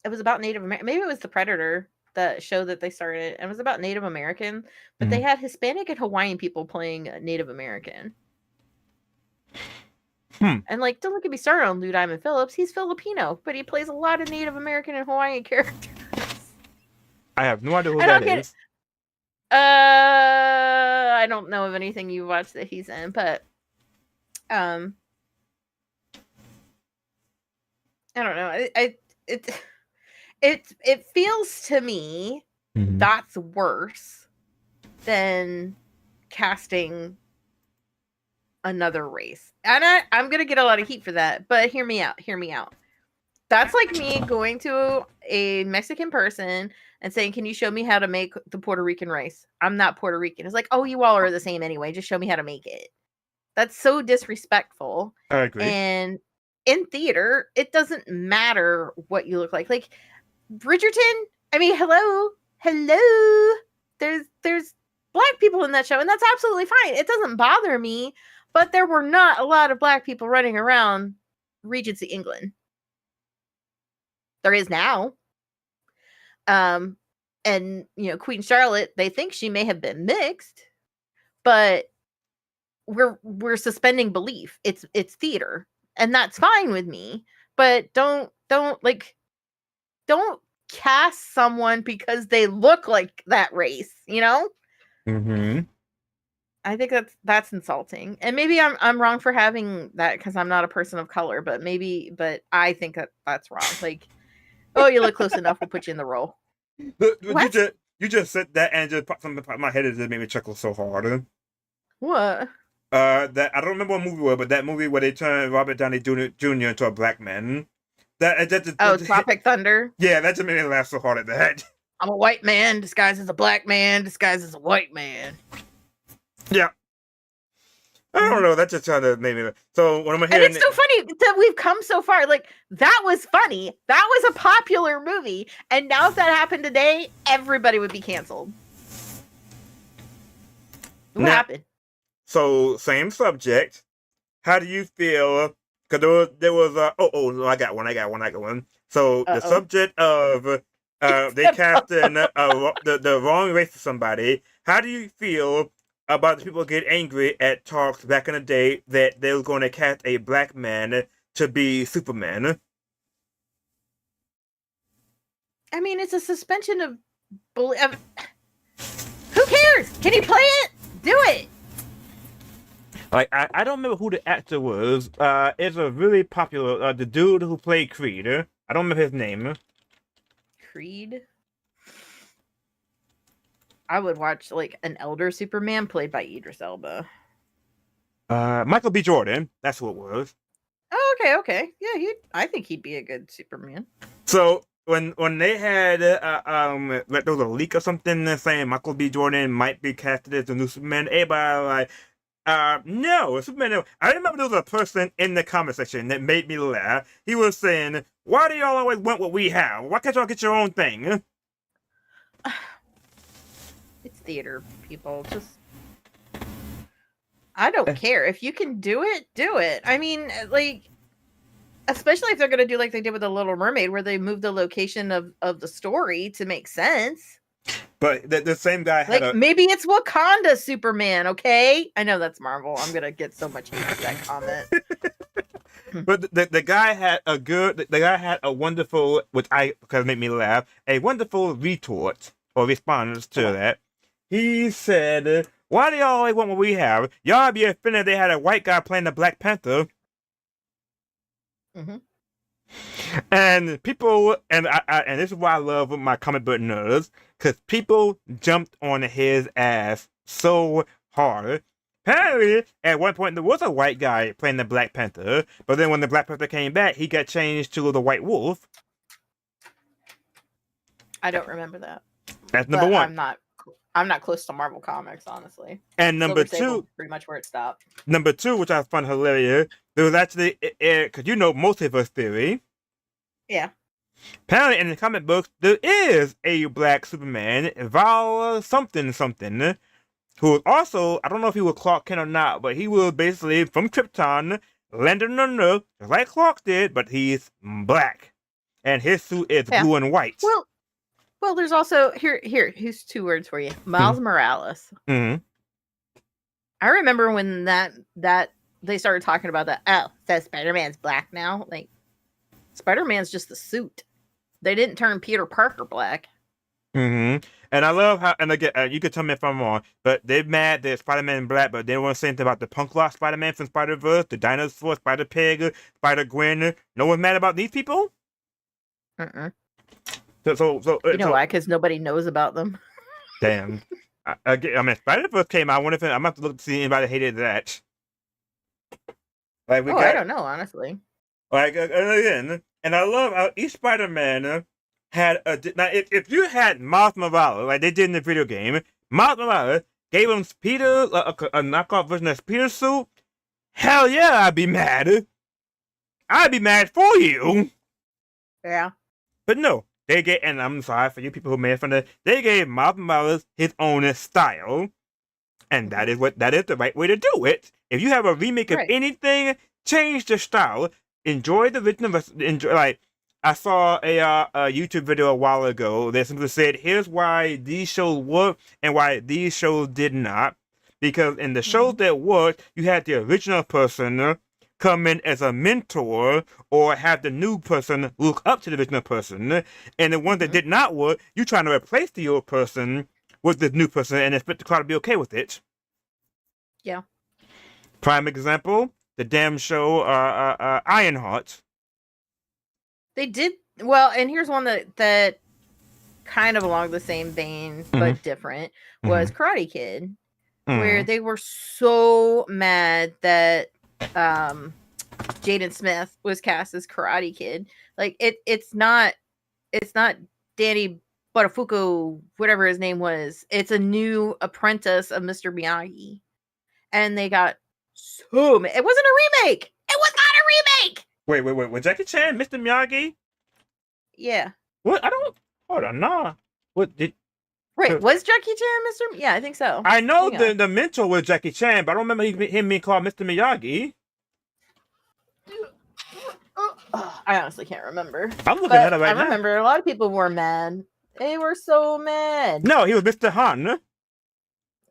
it was about Native American. Maybe it was the Predator, the show that they started. It was about Native American, but they Mhm. had Hispanic and Hawaiian people playing Native American. Hmm. And like, don't get me started on Lou Diamond Phillips. He's Filipino, but he plays a lot of Native American and Hawaiian characters. I have no idea who I that don't get it. is. I don't know of anything you watched that he's in, but um, I don't know. It it feels to me Mhm. that's worse than casting another race. And I'm gonna get a lot of heat for that, but hear me out. Hear me out. That's like me going to a Mexican person and saying, "Can you show me how to make the Puerto Rican rice?" I'm not Puerto Rican. It's like, "Oh, you all are the same anyway. Just show me how to make it." That's so disrespectful. I agree. And in theater, it doesn't matter what you look like. Like Bridgerton, I mean, hello. Hello. There's black people in that show, and that's absolutely fine. It doesn't bother me, but there were not a lot of black people running around Regency England. There is now. Um, and Queen Charlotte, they think she may have been mixed, but we're suspending belief. It's theater, and that's fine with me. But don't cast someone because they look like that race. Mm-hmm. I think that's insulting, and maybe I'm wrong for having that because I'm not a person of color. But I think that's wrong. Like, oh, you look close enough, we'll put you in the role. But you What? just said that and just popped something in my head that just made me chuckle so hard. What? That I don't remember what movie it was, but that movie where they turned Robert Downey Jr. into a black man. Oh, Tropic Thunder. Yeah, that just made me laugh so hard at that. I'm a white man disguised as a black man disguised as a white man. Yeah. I don't know. That just kind of made me. So when I'm And hearing, it's so funny that we've come so far. Like, that was funny. That was a popular movie. And now if that happened today, everybody would be canceled. What happened? so same subject. How do you feel? Because there was no, I got one. So the Uh-oh. subject of they casting the wrong race for somebody. How do you feel about the people get angry at talks back in the day that they were going to cast a black man to be Superman? I mean, it's a suspension of belief. Who cares? Can he play it? Do it. Like I don't remember who the actor was. It's a really popular the dude who played Creed. I don't remember his name. Creed. I would watch like an elder Superman played by Idris Elba. Michael B. Jordan. That's who it was. Oh, okay. Yeah, I think he'd be a good Superman. So when they had like there was a leak or something saying Michael B. Jordan might be casted as the new Superman, everybody like no, Superman. No. I remember there was a person in the comment section that made me laugh. He was saying, "Why do y'all always want what we have? Why can't y'all get your own thing?" It's theater, people. Just I don't care. If you can do it, do it. I mean, like, especially if they're going to do like they did with The Little Mermaid, where they moved the location of the story to make sense. But the same guy had Like, maybe it's Wakanda Superman, okay? I know that's Marvel. I'm going to get so much hate for that comment. But the guy had a wonderful, because it made me laugh, a wonderful retort or response to that. He said, "Why do y'all always want what we have? Y'all be offended they had a white guy playing the Black Panther." Mm-hmm. And people, and and this is why I love my comic book nerds, because people jumped on his ass so hard. Apparently, at one point there was a white guy playing the Black Panther, but then when the Black Panther came back, he got changed to the White Wolf. I don't remember that. That's number one. I'm not close to Marvel Comics, honestly. And number two, pretty much where it stopped. Number two, which I found hilarious, there was actually, because you know multiverse theory. Yeah. Apparently, in the comic books, there is a black Superman, Val something. who was also, I don't know if he was Clark Kent or not, but he was basically from Krypton, landed on Earth, just like Clark did, but he's black. And his suit is Yeah. blue and white. Well, there's also here's 2 words for you. Miles Morales. Mm-hmm. I remember when that they started talking about that. Oh, so Spider-Man's black now. Like, Spider-Man's just the suit. They didn't turn Peter Parker black. Mm-hmm. And I love how, and again, you could tell me if I'm wrong, but they're mad that Spider-Man black, but they don't want to say anything about the punk rock Spider-Man from Spider-Verse, the Dinosaur, Spider-Pig, Spider-Gwen. No one's mad about these people? Uh-uh. So you know why? Because nobody knows about them. Damn. I mean, Spider-Verse came out. I wonder if I'm going to have to look to see anybody hated that. Like I don't know, honestly. Like, again, and I love how each Spider-Man had a... Now, if you had Miles Morales, like they did in the video game, Miles Morales gave him Peter, a knockoff version of Peter's suit, hell yeah, I'd be mad. I'd be mad for you. Yeah. But no, they gave, and I'm sorry for you people who made fun of it, they gave Miles Morales his own style. And that is the right way to do it. If you have a remake of anything, change the style. Enjoy the original. Enjoy, like, I saw a YouTube video a while ago that simply said, here's why these shows work and why these shows did not. Because in the shows that worked, you had the original person come in as a mentor or have the new person look up to the original person. And the ones that did not work, you're trying to replace the old person with the new person and expect the crowd to be okay with it. Yeah. Prime example, the damn show Ironheart. They did well, and here's one that kind of along the same vein but different was Karate Kid, where they were so mad that Jaden Smith was cast as Karate Kid. Like it's not Danny Buttafuoco, whatever his name was. It's a new apprentice of Mr. Miyagi. And they got so mad. It wasn't a remake. It was not a remake. Wait. Was Jackie Chan Mr. Miyagi? Yeah. What? I don't. Hold on. Nah. What did? Wait, was Jackie Chan Mr. Yeah, I think so. I know the mentor was Jackie Chan, but I don't remember him being called Mr. Miyagi. I honestly can't remember. I'm looking at it right now. I remember a lot of people were mad. They were so mad. No, he was Mr. Han.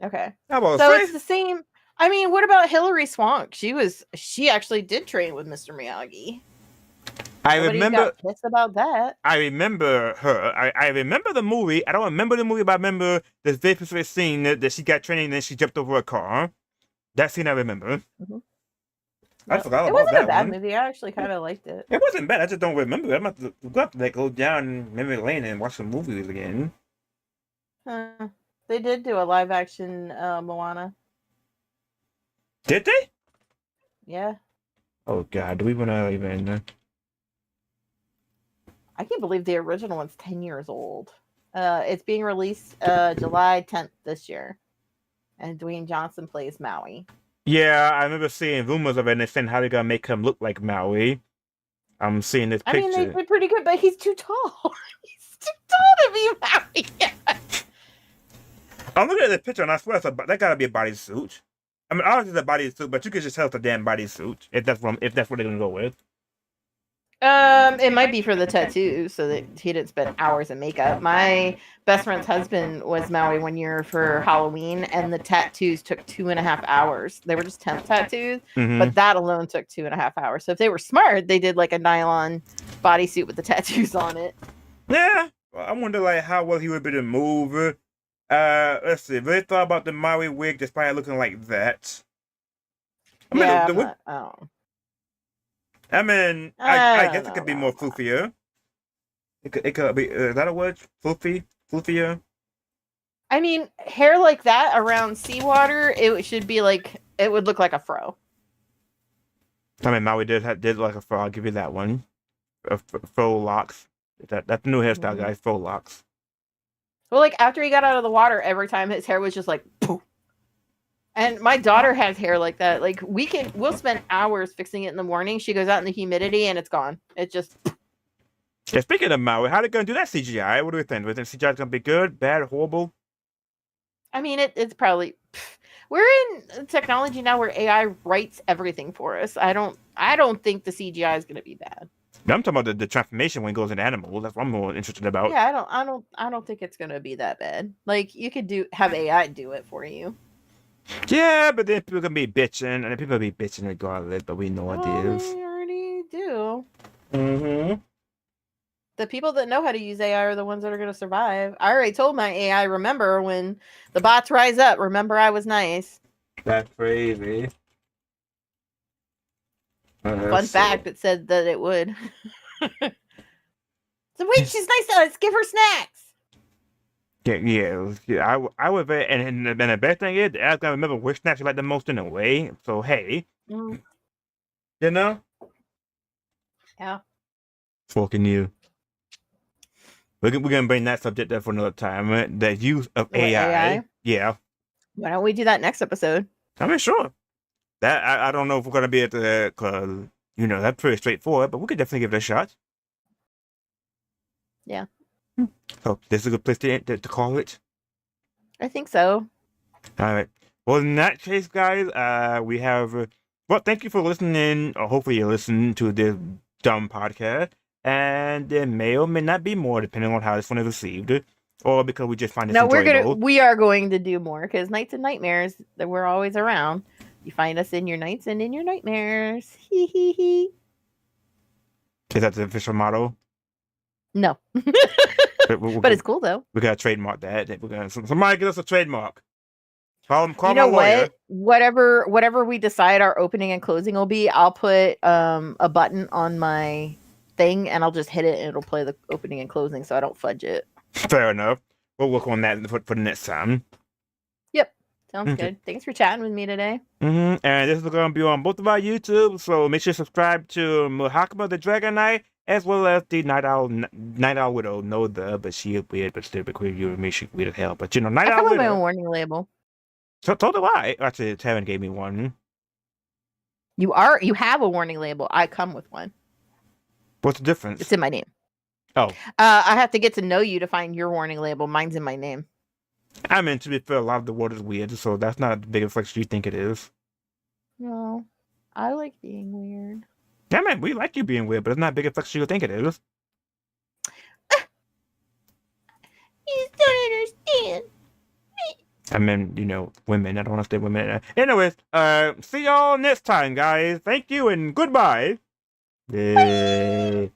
Okay. It's the same. I mean, what about Hilary Swank? She actually did train with Mr. Miyagi. Nobody got pissed about that. I remember her. I remember the movie. I don't remember the movie, but I remember the very specific scene that she got training and then she jumped over a car. That scene I remember. Mm-hmm. I forgot about that. It wasn't a bad movie. I actually kind of liked it. It wasn't bad. I just don't remember it. I'm going to have to go down memory lane and watch some movies again. They did do a live action Moana. Did they? Yeah. Oh God, do we want to even? I can't believe the original one's 10 years old. It's being released July 10th this year, and Dwayne Johnson plays Maui. Yeah, I remember seeing rumors of it and they're saying how they're gonna make him look like Maui. I'm seeing this picture. I mean, they did pretty good, but he's too tall. He's too tall to be Maui. I'm looking at the picture and I swear that gotta be a bodysuit. I mean, obviously it's a bodysuit, but you can just tell it's a damn bodysuit if that's what they're gonna go with. It might be for the tattoos, so that he didn't spend hours in makeup. My best friend's husband was Maui one year for Halloween, and the tattoos took 2.5 hours. They were just temp tattoos, but that alone took 2.5 hours. So if they were smart, they did like a nylon bodysuit with the tattoos on it. Yeah, well, I wonder like how well he would be to move. Let's see. Really thought about the Maui wig that's probably looking like that. I mean, I guess it could be more floofier. It could be. Is that a word? Floofier. I mean, hair like that around seawater, it should be like it would look like a fro. I mean, Maui did like a fro. I'll give you that one. Faux locks. That's the new hairstyle, guys. Faux locks. Well, like after he got out of the water, every time his hair was just like poof. And my daughter has hair like that. Like we'll spend hours fixing it in the morning. She goes out in the humidity and it's gone. It just. Yeah, speaking of Maui, how are they gonna do that CGI? What do we think? Do we think CGI is gonna be good, bad, horrible? I mean, it's probably we're in technology now where AI writes everything for us. I don't think the CGI is going to be bad. I'm talking about the transformation when it goes into animals. That's what I'm more interested about. Yeah, I don't think it's going to be that bad. Like you could have AI do it for you. Yeah, but then people can be bitching, and then people be bitching regardless. But we know what it is. They already do. Mm-hmm. The people that know how to use AI are the ones that are going to survive. I already told my AI, remember when the bots rise up, remember I was nice. That's crazy. Fun fact, it said that it would. So wait, she's nice to us. Give her snacks. Yeah. I would bet, and the best thing is, I gotta remember which snacks you like the most in a way. So hey, you know, Yeah. fucking you. We're gonna bring that subject up for another time. Right? The use of What, AI. AI? Yeah, Why don't we do that next episode? I mean, sure. That I don't know if we're gonna be at the cause that's pretty straightforward, but we could definitely give it a shot. Yeah. So this is a good place to call it. I think so. All right. Well, in that case, guys, we have. Well, thank you for listening. Or hopefully, you listen to this dumb podcast, and there may or may not be more, depending on how this one is received, or because we just find this No, enjoyable. we are going to do more because nights and nightmares that we're always around. You find us in your nights and in your nightmares. Hee hee hee. Is that the official motto? No. But it's cool though. We gotta trademark that. We're gonna somebody give us a trademark. Call You know what? Whatever we decide our opening and closing will be, I'll put a button on my thing and I'll just hit it and it'll play the opening and closing so I don't fudge it. Fair enough. We'll work on that for the next time. Yep. Sounds good. Thanks for chatting with me today. And this is going to be on both of our YouTube, so make sure to subscribe to Mahakama the Dragon Knight, as well as the Night Owl Widow. No, but she is weird, but still, because you and me, she's weird as hell. But Night Owl Widow. I come with Widow. my own warning label. So do I. Actually, Taryn gave me one. You have a warning label. I come with one. What's the difference? It's in my name. Oh. I have to get to know you to find your warning label. Mine's in my name. I mean, to be fair, a lot of the world is weird, so that's not as big a flex as you think it is. No, I like being weird. Yeah, man, we like you being weird, but it's not as big a flex as you think it is. You don't understand. I mean, women. I don't understand women. Anyways, see y'all next time, guys. Thank you and goodbye. Bye.